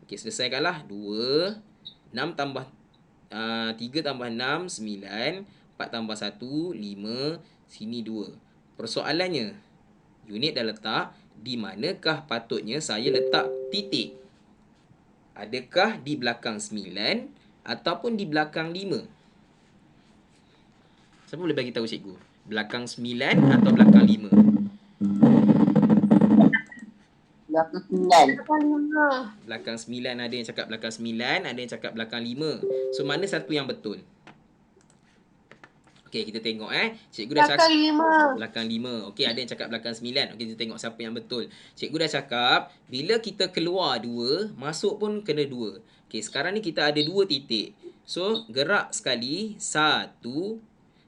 Okey, selesaikanlah. 2, 6 tambah 3 tambah 6, 9. 4 tambah 1, 5. Sini 2. Persoalannya, unit dah letak. Di manakah patutnya saya letak titik? Adakah di belakang 9 ataupun di belakang 5? Siapa boleh bagi tahu cikgu? Belakang 9 atau belakang 5? Belakang 9. Belakang 9, ada yang cakap belakang 9, ada yang cakap belakang 5. So mana satu yang betul? Okey, kita tengok Cikgu dah cakap belakang 5. Okey, ada yang cakap belakang 9. Okey, kita tengok siapa yang betul. Cikgu dah cakap bila kita keluar 2, masuk pun kena 2. Okey, sekarang ni kita ada 2 titik. So, gerak sekali 1,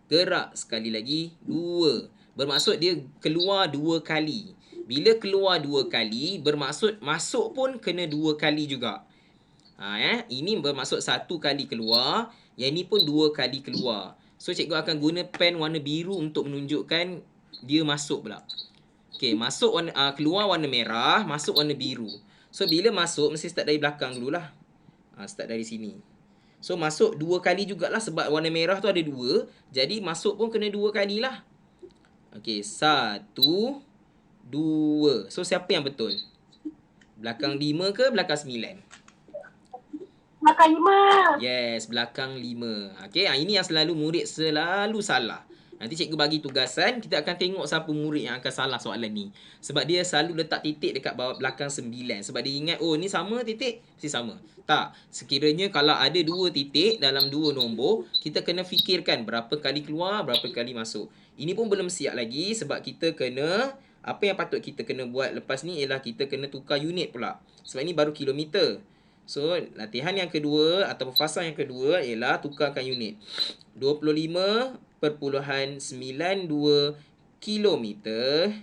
gerak sekali lagi 2. Bermaksud dia keluar 2 kali. Bila keluar 2 kali, bermaksud masuk pun kena 2 kali juga. Ini bermaksud 1 kali keluar, yang ni pun 2 kali keluar. So cikgu akan guna pen warna biru untuk menunjukkan dia masuk pula. Okey, masuk keluar warna merah, masuk warna biru. So bila masuk mesti start dari belakang dululah. Start dari sini. So masuk 2 kali jugalah sebab warna merah tu ada 2. Jadi masuk pun kena 2 kalilah. Okey, 1, 2. So siapa yang betul? Belakang 5 ke belakang 9? Belakang 5. Yes, belakang 5. Okey, ini yang murid selalu salah. Nanti cikgu bagi tugasan, kita akan tengok siapa murid yang akan salah soalan ni. Sebab dia selalu letak titik dekat bawah belakang 9. Sebab dia ingat, oh ni sama titik, mesti sama. Tak, sekiranya kalau ada 2 titik dalam 2 nombor, kita kena fikirkan berapa kali keluar, berapa kali masuk. Ini pun belum siap lagi sebab kita kena, apa yang patut kita kena buat lepas ni ialah kita kena tukar unit pula. Sebab ini baru kilometer. So, latihan yang kedua atau fasa yang kedua ialah tukarkan unit. 25.92 kilometer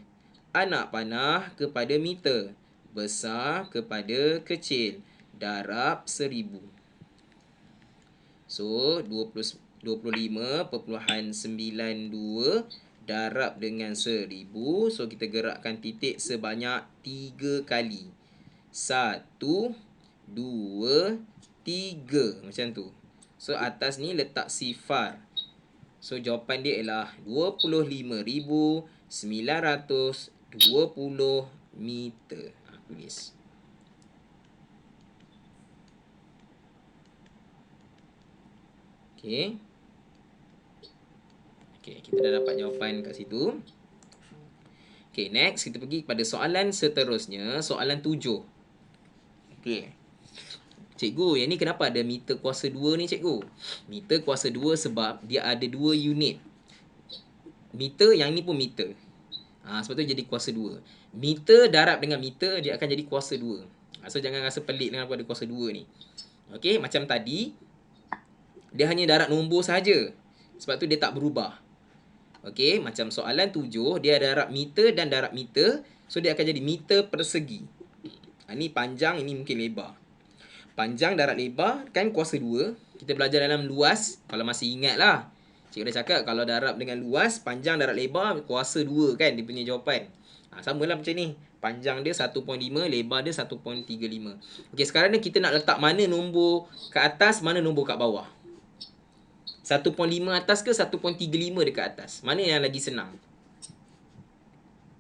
anak panah kepada meter. Besar kepada kecil. Darab 1000. So, 25.92 darab dengan 1000. So kita gerakkan titik sebanyak 3 kali. 1, 2, 3. Macam tu. So atas ni letak sifar. So jawapan dia ialah 25,920 meter. Tulis. Okey. Okey, kita dah dapat jawapan kat situ. Okey, next kita pergi pada soalan seterusnya, soalan 7. Okey. Cikgu, yang ni kenapa ada meter kuasa 2 ni cikgu? Meter kuasa 2 sebab dia ada 2 unit. Meter, yang ni pun meter. Sebab tu jadi kuasa 2. Meter darab dengan meter, dia akan jadi kuasa 2. So jangan rasa pelik dengan pada kuasa 2 ni. Okey, macam tadi, dia hanya darab nombor saja. Sebab tu dia tak berubah. Okey, macam soalan 7, dia darab meter dan darab meter. So dia akan jadi meter persegi. Ni panjang, ini mungkin lebar. Panjang darab lebar kan kuasa 2. Kita belajar dalam luas, kalau masih ingat lah. Cikgu dah cakap kalau darab dengan luas, panjang darab lebar, kuasa 2 kan dia punya jawapan. Samalah macam ni. Panjang dia 1.5, lebar dia 1.35. Okey, sekarang ni kita nak letak mana nombor kat atas, mana nombor kat bawah. 1.5 atas ke 1.35 dekat atas? Mana yang lagi senang?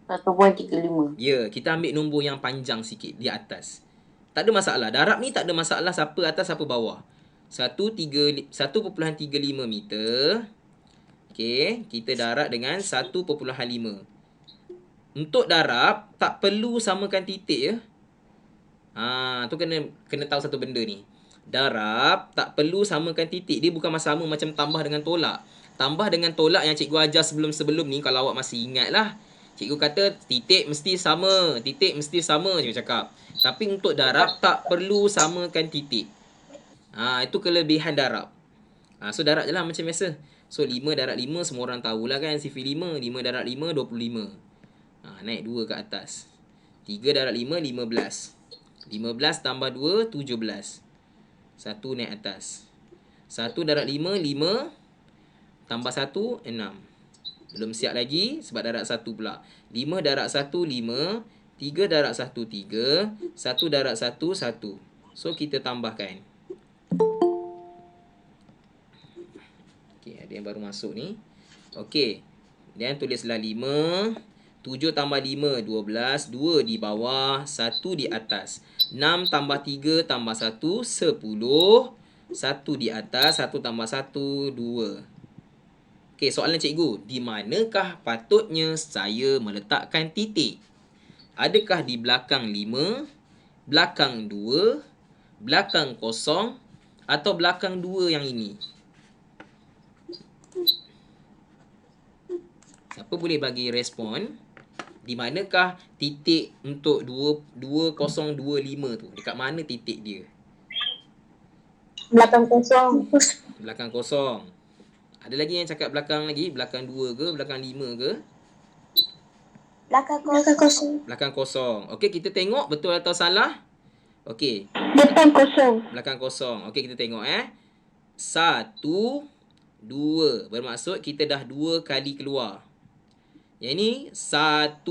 1.35. Ya, kita ambil nombor yang panjang sikit di atas. Tak ada masalah. Darab ni tak ada masalah siapa atas siapa bawah. 1.35 meter. Okey, kita darab dengan 1.5. Untuk darab tak perlu samakan titik ya. Tu kena tahu satu benda ni. Darab tak perlu samakan titik. Dia bukan sama macam tambah dengan tolak. Tambah dengan tolak yang cikgu ajar sebelum-sebelum ni, kalau awak masih ingat lah, cikgu kata titik mesti sama, titik mesti sama, cikgu cakap. Tapi untuk darab tak perlu samakan titik. Itu kelebihan darab. So darab je lah macam biasa. So 5 darab 5 semua orang tahulah kan, sifir 5. 5 darab 5, 25. Naik 2 ke atas. 3 darab 5, 15. 15 tambah 2, 17. 1 naik atas. 1 darab 5, 5. Tambah 1, 6. Belum siap lagi sebab darab 1 pula. 5 darab 1, 5. 3 darab 1, 3. 1 darab 1, 1. So kita tambahkan. Okey, ada yang baru masuk ni. Okey. Dan tulislah 5. 7 tambah 5, 12. 2 di bawah, 1 di atas. 6 tambah 3 tambah 1, 10. 1 di atas, 1 tambah 1, 2. Okey, soalan cikgu. Di manakah patutnya saya meletakkan titik? Adakah di belakang 5, belakang 2, belakang kosong atau belakang 2 yang ini? Siapa boleh bagi respon? Di manakah titik untuk 2025 tu? Dekat mana titik dia? Belakang kosong. Belakang kosong. Ada lagi yang cakap belakang lagi? Belakang 2 ke? Belakang 5 ke? Belakang kosong. Belakang kosong. Okey, kita tengok betul atau salah. Okey. Belakang kosong. Belakang kosong. Okey, kita tengok 1, 2. Bermaksud kita dah 2 kali keluar. Yang ni 1.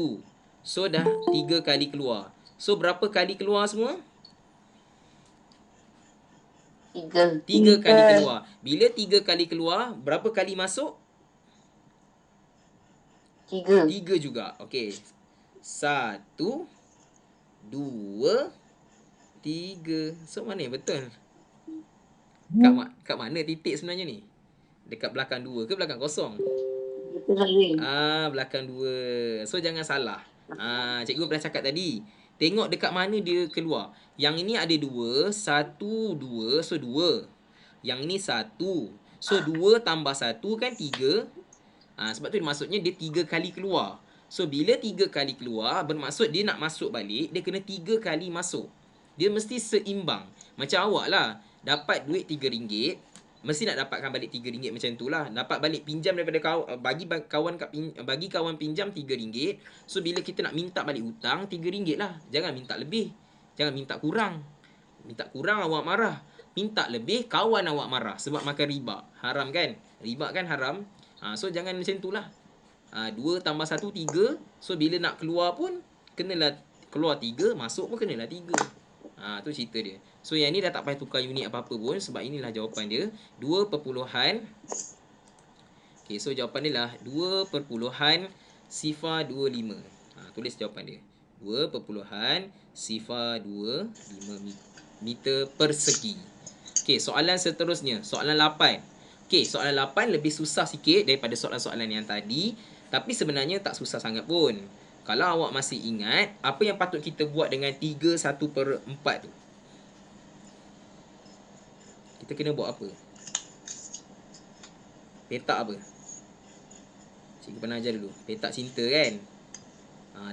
So dah 3 kali keluar. So berapa kali keluar semua? 3. 3 kali keluar. Bila 3 kali keluar, berapa kali masuk? 3. 3 juga. Okey. 1, 2, 3. So mana yang betul? Kat mana titik sebenarnya ni? Dekat belakang 2 ke belakang kosong? Belakang 2. So jangan salah. Cikgu pernah cakap tadi. Tengok dekat mana dia keluar. Yang ini ada 2, 1, 2, so 2. Yang ini 1. So 2 tambah 1 kan 3. Sebab tu maksudnya dia 3 kali keluar. So bila 3 kali keluar, bermaksud dia nak masuk balik, dia kena 3 kali masuk. Dia mesti seimbang. Macam awak lah, dapat duit RM3, mesti nak dapatkan balik RM3 macam tu lah. Dapat balik pinjam daripada bagi kawan pinjam RM3. So bila kita nak minta balik hutang, RM3 lah. Jangan minta lebih. Jangan minta kurang. Minta kurang awak marah. Minta lebih kawan awak marah sebab makan riba. Haram kan? Riba kan haram. So jangan macam tu lah. 2 tambah 1, 3. So, bila nak keluar pun, kenalah keluar 3, masuk pun kenalah 3. Tu cerita dia. So, yang ni dah tak payah tukar unit apa-apa pun, sebab inilah jawapan dia. 2 perpuluhan. Okay, so jawapan dia lah 2.05. Tulis jawapan dia. 2.05 meter persegi. Okay, soalan seterusnya. Soalan 8. Okay, soalan 8 lebih susah sikit daripada soalan-soalan yang tadi. Tapi sebenarnya tak susah sangat pun. Kalau awak masih ingat, apa yang patut kita buat dengan 3/1/4 tu? Kita kena buat apa? Petak apa? Cikgu pernah ajar dulu. Petak cinta kan?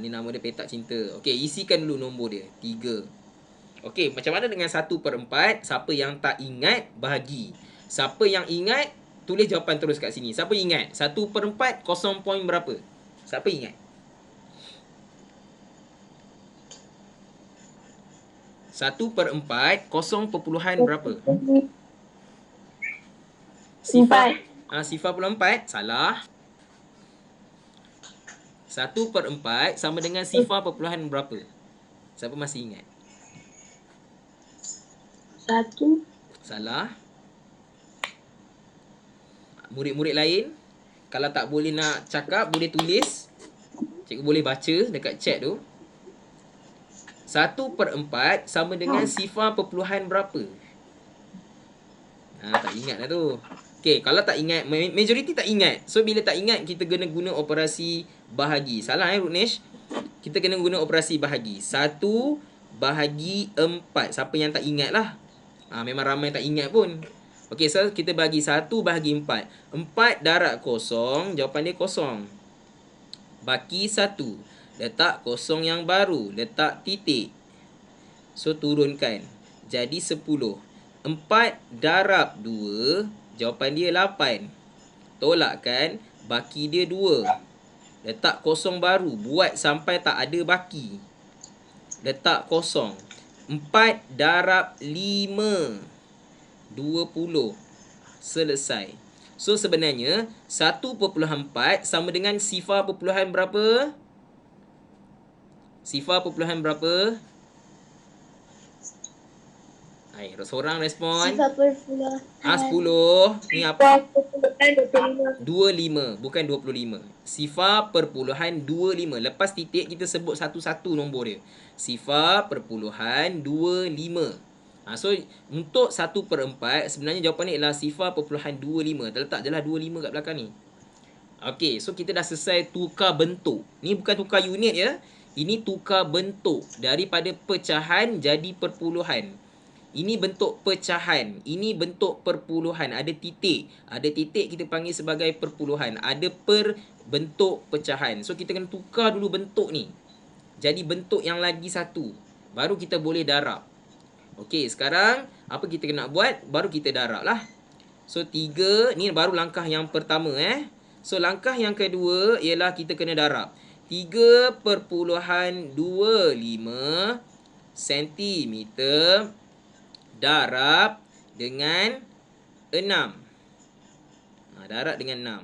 Ni nama dia petak cinta. Okey, isikan dulu nombor dia. 3. Okey, macam mana dengan 1/4? Siapa yang tak ingat, bahagi. Siapa yang ingat, tulis jawapan terus kat sini. Siapa ingat? 1/4 0 point berapa? Siapa ingat? 1/4 0 berapa? Sifar. 0.4. Salah. 1/4 sama dengan sifar perpuluhan berapa? Siapa masih ingat? 1. Salah. Murid-murid lain, kalau tak boleh nak cakap, boleh tulis. Cikgu boleh baca dekat chat tu. 1/4 sama dengan sifar perpuluhan berapa? Tak ingat lah tu. Okay, kalau tak ingat, majoriti tak ingat. So, bila tak ingat, kita kena guna operasi bahagi. Salah Ruknesh? Kita kena guna operasi bahagi. 1/4. Siapa yang tak ingat lah. Memang ramai tak ingat pun. Okay, so kita bagi 1/4. 4 darab kosong, jawapan dia kosong. Baki 1. Letak kosong yang baru. Letak titik. So, turunkan. Jadi 10. 4 darab 2, jawapan dia 8. Tolakkan, baki dia 2. Letak kosong baru, buat sampai tak ada baki. Letak kosong. 4 darab 5, 20. Selesai. So, sebenarnya 1/4 sama dengan sifar perpuluhan berapa? Sifar perpuluhan berapa? Seorang respon. 10. 10. Ni apa? 25. 25. Bukan 25. Sifar perpuluhan 25. Lepas titik, kita sebut satu-satu nombor dia. Sifar perpuluhan 25. So, untuk 1/4, sebenarnya jawapan ni adalah sifar perpuluhan 25. Terletak je lah 25 kat belakang ni. Okay, so kita dah selesai tukar bentuk. Ni bukan tukar unit ya. Ini tukar bentuk. Daripada pecahan jadi perpuluhan. Ini bentuk pecahan. Ini bentuk perpuluhan. Ada titik. Ada titik kita panggil sebagai perpuluhan. Ada bentuk pecahan. So, kita kena tukar dulu bentuk ni. Jadi, bentuk yang lagi satu. Baru kita boleh darab. Okey, sekarang apa kita kena buat? Baru kita darab lah. So, 3. Ni baru langkah yang pertama. So, langkah yang kedua ialah kita kena darab. 3.25 cm darab dengan 6. Darab dengan 6.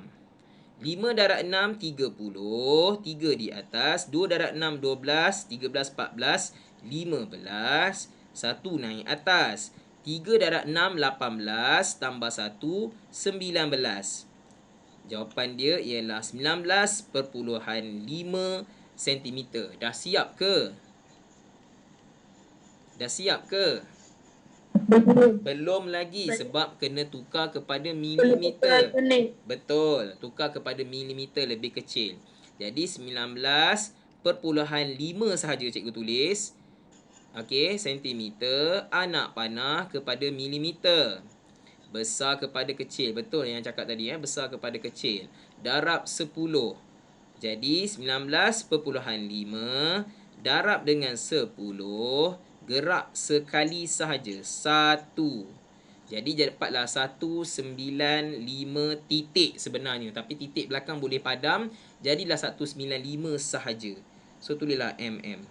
5 darab 6, 30. 3 di atas. 2 darab 6, 12. 13, 14, 15. 1 naik atas. 3 darab 6, 18. Tambah 1, 19. Jawapan dia ialah 19.5 cm. Dah siap ke? Dah siap ke? Belum lagi sebab kena tukar kepada milimeter. Betul, tukar kepada milimeter lebih kecil. Jadi 19.5 sahaja cikgu tulis. Okey, sentimeter. Anak panah kepada milimeter. Besar kepada kecil. Betul yang cakap tadi besar kepada kecil. Darab 10. Jadi 19.5 darab dengan 10. Gerak sekali sahaja. 1. Jadi dapatlah 195 titik sebenarnya. Tapi titik belakang boleh padam. Jadilah 195 sahaja. So tulislah mm.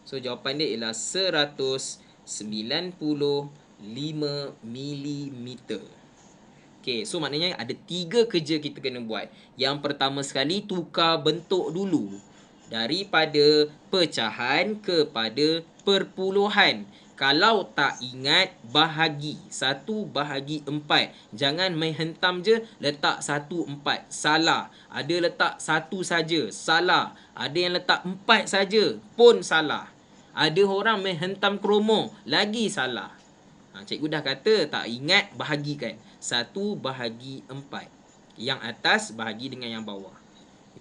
So jawapan dia ialah 195 mm. Okey, so maknanya ada 3 kerja kita kena buat. Yang pertama sekali, tukar bentuk dulu. Daripada pecahan kepada perpuluhan. Kalau tak ingat, bahagi. 1/4. Jangan main hentam je, letak 1/4. Salah. Ada letak 1 saja. Salah. Ada yang letak 4 saja. Pun salah. Ada orang main hentam kromo. Lagi salah. Cikgu dah kata tak ingat, bahagikan. 1/4. Yang atas bahagi dengan yang bawah.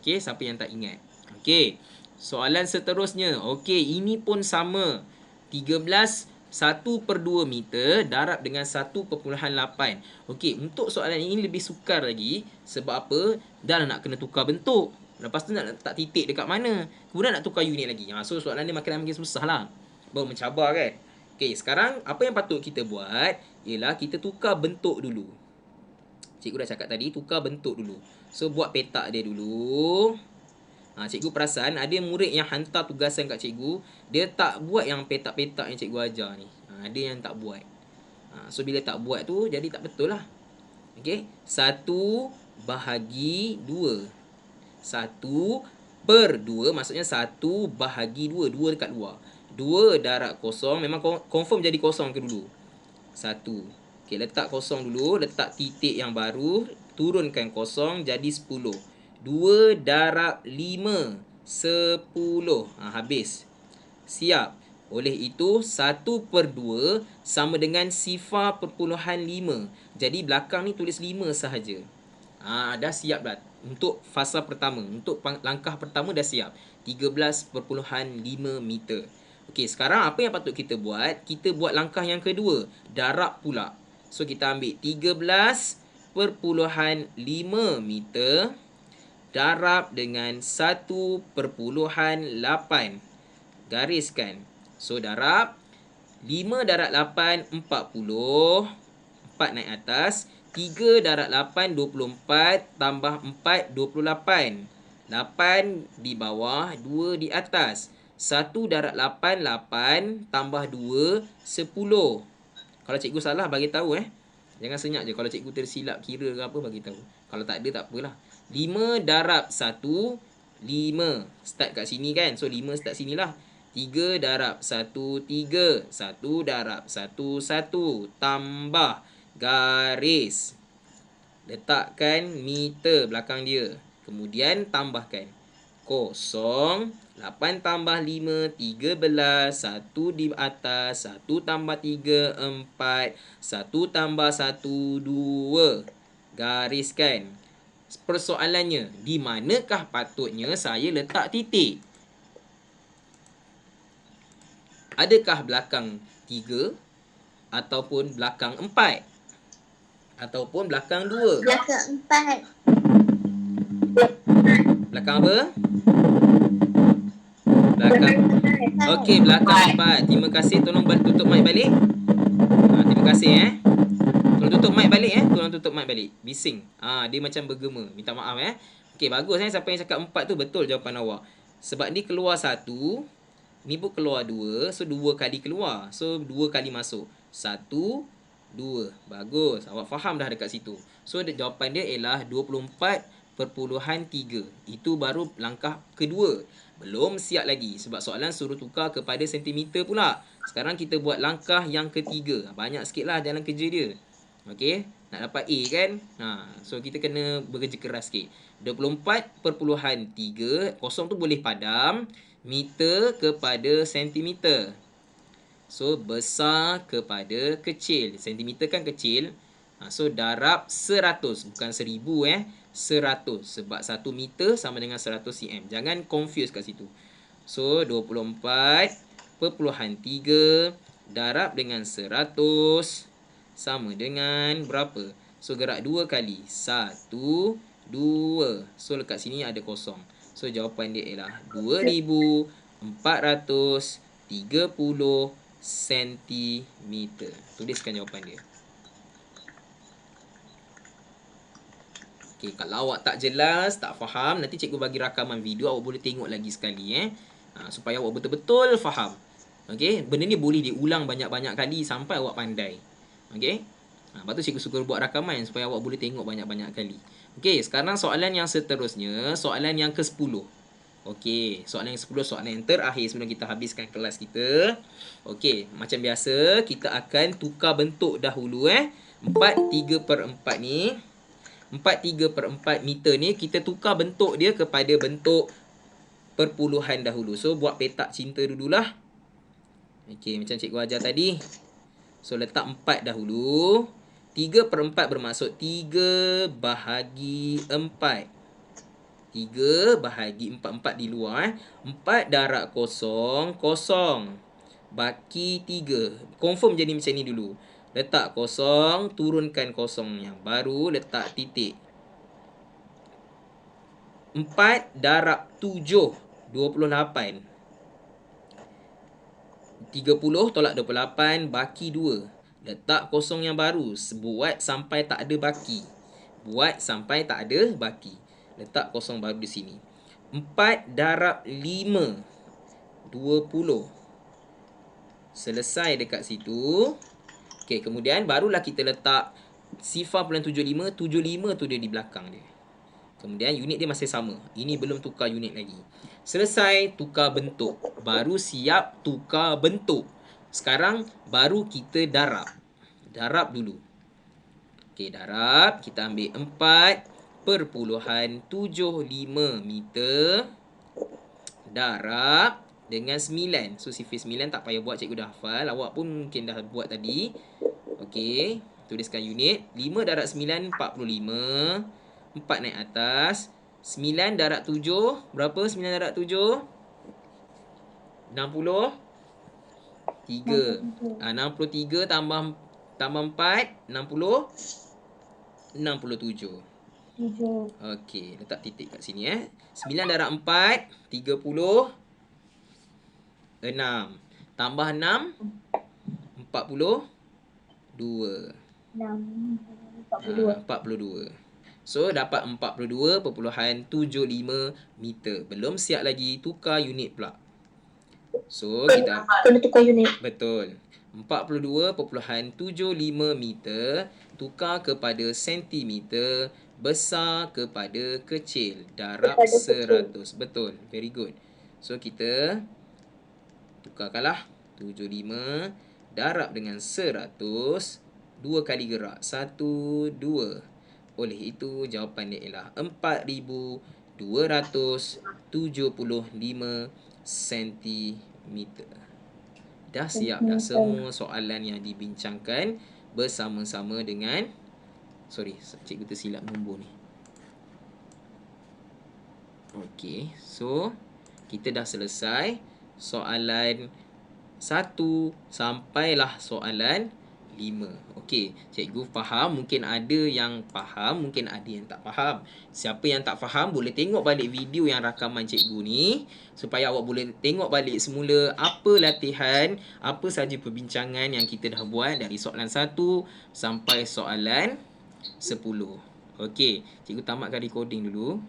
Okey, siapa yang tak ingat? Okey. Soalan seterusnya. Okey, ini pun sama. 13 1/2 meter darab dengan 1/8. Okey, untuk soalan ini lebih sukar lagi. Sebab apa? Dah nak kena tukar bentuk. Lepas tu nak letak titik dekat mana? Kemudian nak tukar unit lagi. So soalan dia makin susah lah. Baru mencabar kan? Okey, sekarang apa yang patut kita buat ialah kita tukar bentuk dulu. Cikgu dah cakap tadi, tukar bentuk dulu. So buat petak dia dulu. Cikgu perasan ada murid yang hantar tugasan kat cikgu, dia tak buat yang petak-petak yang cikgu ajar ni. Ada yang tak buat. So bila tak buat tu jadi tak betul lah. Okey, 1/2. 1/2 maksudnya 1/2. 2 dekat luar. 2 darab kosong, memang confirm jadi kosong ke dulu? 1. Okey, letak kosong dulu, letak titik yang baru, turunkan kosong jadi 10. 2 darab 5, 10. Habis. Siap. Oleh itu, 1/2 sama dengan 0.5. Jadi belakang ni tulis 5 sahaja. Dah siap dah. Untuk fasa pertama, untuk langkah pertama dah siap. 13.5 meter. Okey, sekarang apa yang patut kita buat? Kita buat langkah yang kedua, darab pula. So kita ambil 13.5 meter darab dengan 1/8. Gariskan. So darab 5 darab 8 40. 4 naik atas. 3 darab 8 24 tambah 4 28. 8 di bawah, 2 di atas. 1 darab 8 8 tambah 2 10. Kalau cikgu salah bagi tahu Jangan senyap je. Kalau cikgu tersilap kira ke apa bagi tahu. Kalau tak ada tak apalah. 5 darab 1 5. Start kat sini kan. So 5 start sinilah. 3 darab 1 3. 1 darab 1 1 tambah garis. Letakkan meter belakang dia. Kemudian tambahkan kosong. 8 tambah 5, 13. 1 di atas. 1 tambah 3, 4. 1 tambah 1, 2. Gariskan. Persoalannya, di manakah patutnya saya letak titik? Adakah belakang 3? Ataupun belakang 4? Ataupun belakang 2? Belakang 4. Belakang apa? Belakang. Okey, belakang 4. Terima kasih. Tolong tutup mic balik. Terima kasih Tolong tutup mic balik Tolong tutup mic balik. Bising. Dia macam bergema. Minta maaf Okey, bagus Siapa yang cakap 4 tu betul jawapan awak. Sebab ni keluar 1, ni pun keluar 2. So 2 kali keluar. So 2 kali masuk. 1 2. Bagus. Awak faham dah dekat situ. So jawapan dia ialah 24.3. Itu baru langkah kedua. Belum siap lagi sebab soalan suruh tukar kepada sentimeter pula. Sekarang kita buat langkah yang ketiga. Banyak sikit lah jalan kerja dia. Okey, nak dapat A kan? So kita kena bekerja keras sikit. 24.3. Kosong tu boleh padam. Meter kepada sentimeter. So besar kepada kecil. Sentimeter kan kecil. So darab 100. Bukan 1000 100. Sebab 1 meter sama dengan 100 cm. Jangan confuse kat situ. So 24.3 darab dengan 100 sama dengan berapa? So gerak 2 kali. 1 2. So dekat sini ada kosong. So jawapan dia ialah 2430 sentimeter. Tuliskan jawapan dia. Okey, kalau awak tak jelas, tak faham, nanti cikgu bagi rakaman video, awak boleh tengok lagi sekali supaya awak betul-betul faham. Okey, benda ni boleh diulang banyak-banyak kali sampai awak pandai. Okey. Lepas tu cikgu suka buat rakaman supaya awak boleh tengok banyak-banyak kali. Okey, sekarang soalan yang seterusnya, soalan yang ke-10. Okey, soalan yang 10, soalan yang terakhir sebelum kita habiskan kelas kita. Okey, macam biasa kita akan tukar bentuk dahulu 4/3/4 ni. 4/3/4 meter ni kita tukar bentuk dia kepada bentuk perpuluhan dahulu. So buat petak cinta dululah. Okey, macam cikgu ajar tadi. So letak 4 dahulu. 3/4 bermaksud 3 bahagi 4. 3 bahagi 4. 4 di luar. 4 darab kosong. Kosong. Baki 3. Confirm jadi macam ni dulu. Letak kosong. Turunkan kosongnya. Baru letak titik. 4 darab 7. 28. 30 tolak 28 baki 2. Letak kosong yang baru. Buat sampai tak ada baki. Buat sampai tak ada baki. Letak kosong baru di sini. 4 darab 5. 20. Selesai dekat situ. Okey, kemudian barulah kita letak 0.75. 75 tu dia di belakang dia. Kemudian unit dia masih sama. Ini belum tukar unit lagi. Selesai tukar bentuk. Baru siap tukar bentuk. Sekarang baru kita darab. Darab dulu. Okey, darab. Kita ambil 4.75 meter. Darab dengan 9. So sifar 9 tak payah buat, cikgu dah hafal. Awak pun mungkin dah buat tadi. Okey, tuliskan unit. 5 darab 9, 45. 4 naik atas. 9 darab 7. Berapa 9 darab 7? 63. 63 tambah 4. 67. Okey, letak titik kat sini 9 darab 4. 36. Tambah 6. 42. 42. So dapat 42.75 meter. Belum siap lagi, tukar unit pula. So kita Kena tukar unit. betul. 42.75 meter tukar kepada sentimeter, besar kepada kecil, darab 100. Betul. Very good. So kita tukarkanlah 75 darab dengan 100. 2 kali gerak. 1, 2. Oleh itu jawapan dia ialah 4,275 cm. Dah siap dah semua soalan yang dibincangkan bersama-sama dengan cikgu tersilap nombor ni. Okey, so kita dah selesai soalan 1 sampailah soalan 5. Okey, cikgu faham, mungkin ada yang faham, mungkin ada yang tak faham. Siapa yang tak faham boleh tengok balik video yang rakaman cikgu ni supaya awak boleh tengok balik semula apa latihan, apa saja perbincangan yang kita dah buat dari soalan 1 sampai soalan 10. Okey, cikgu tamatkan recording dulu.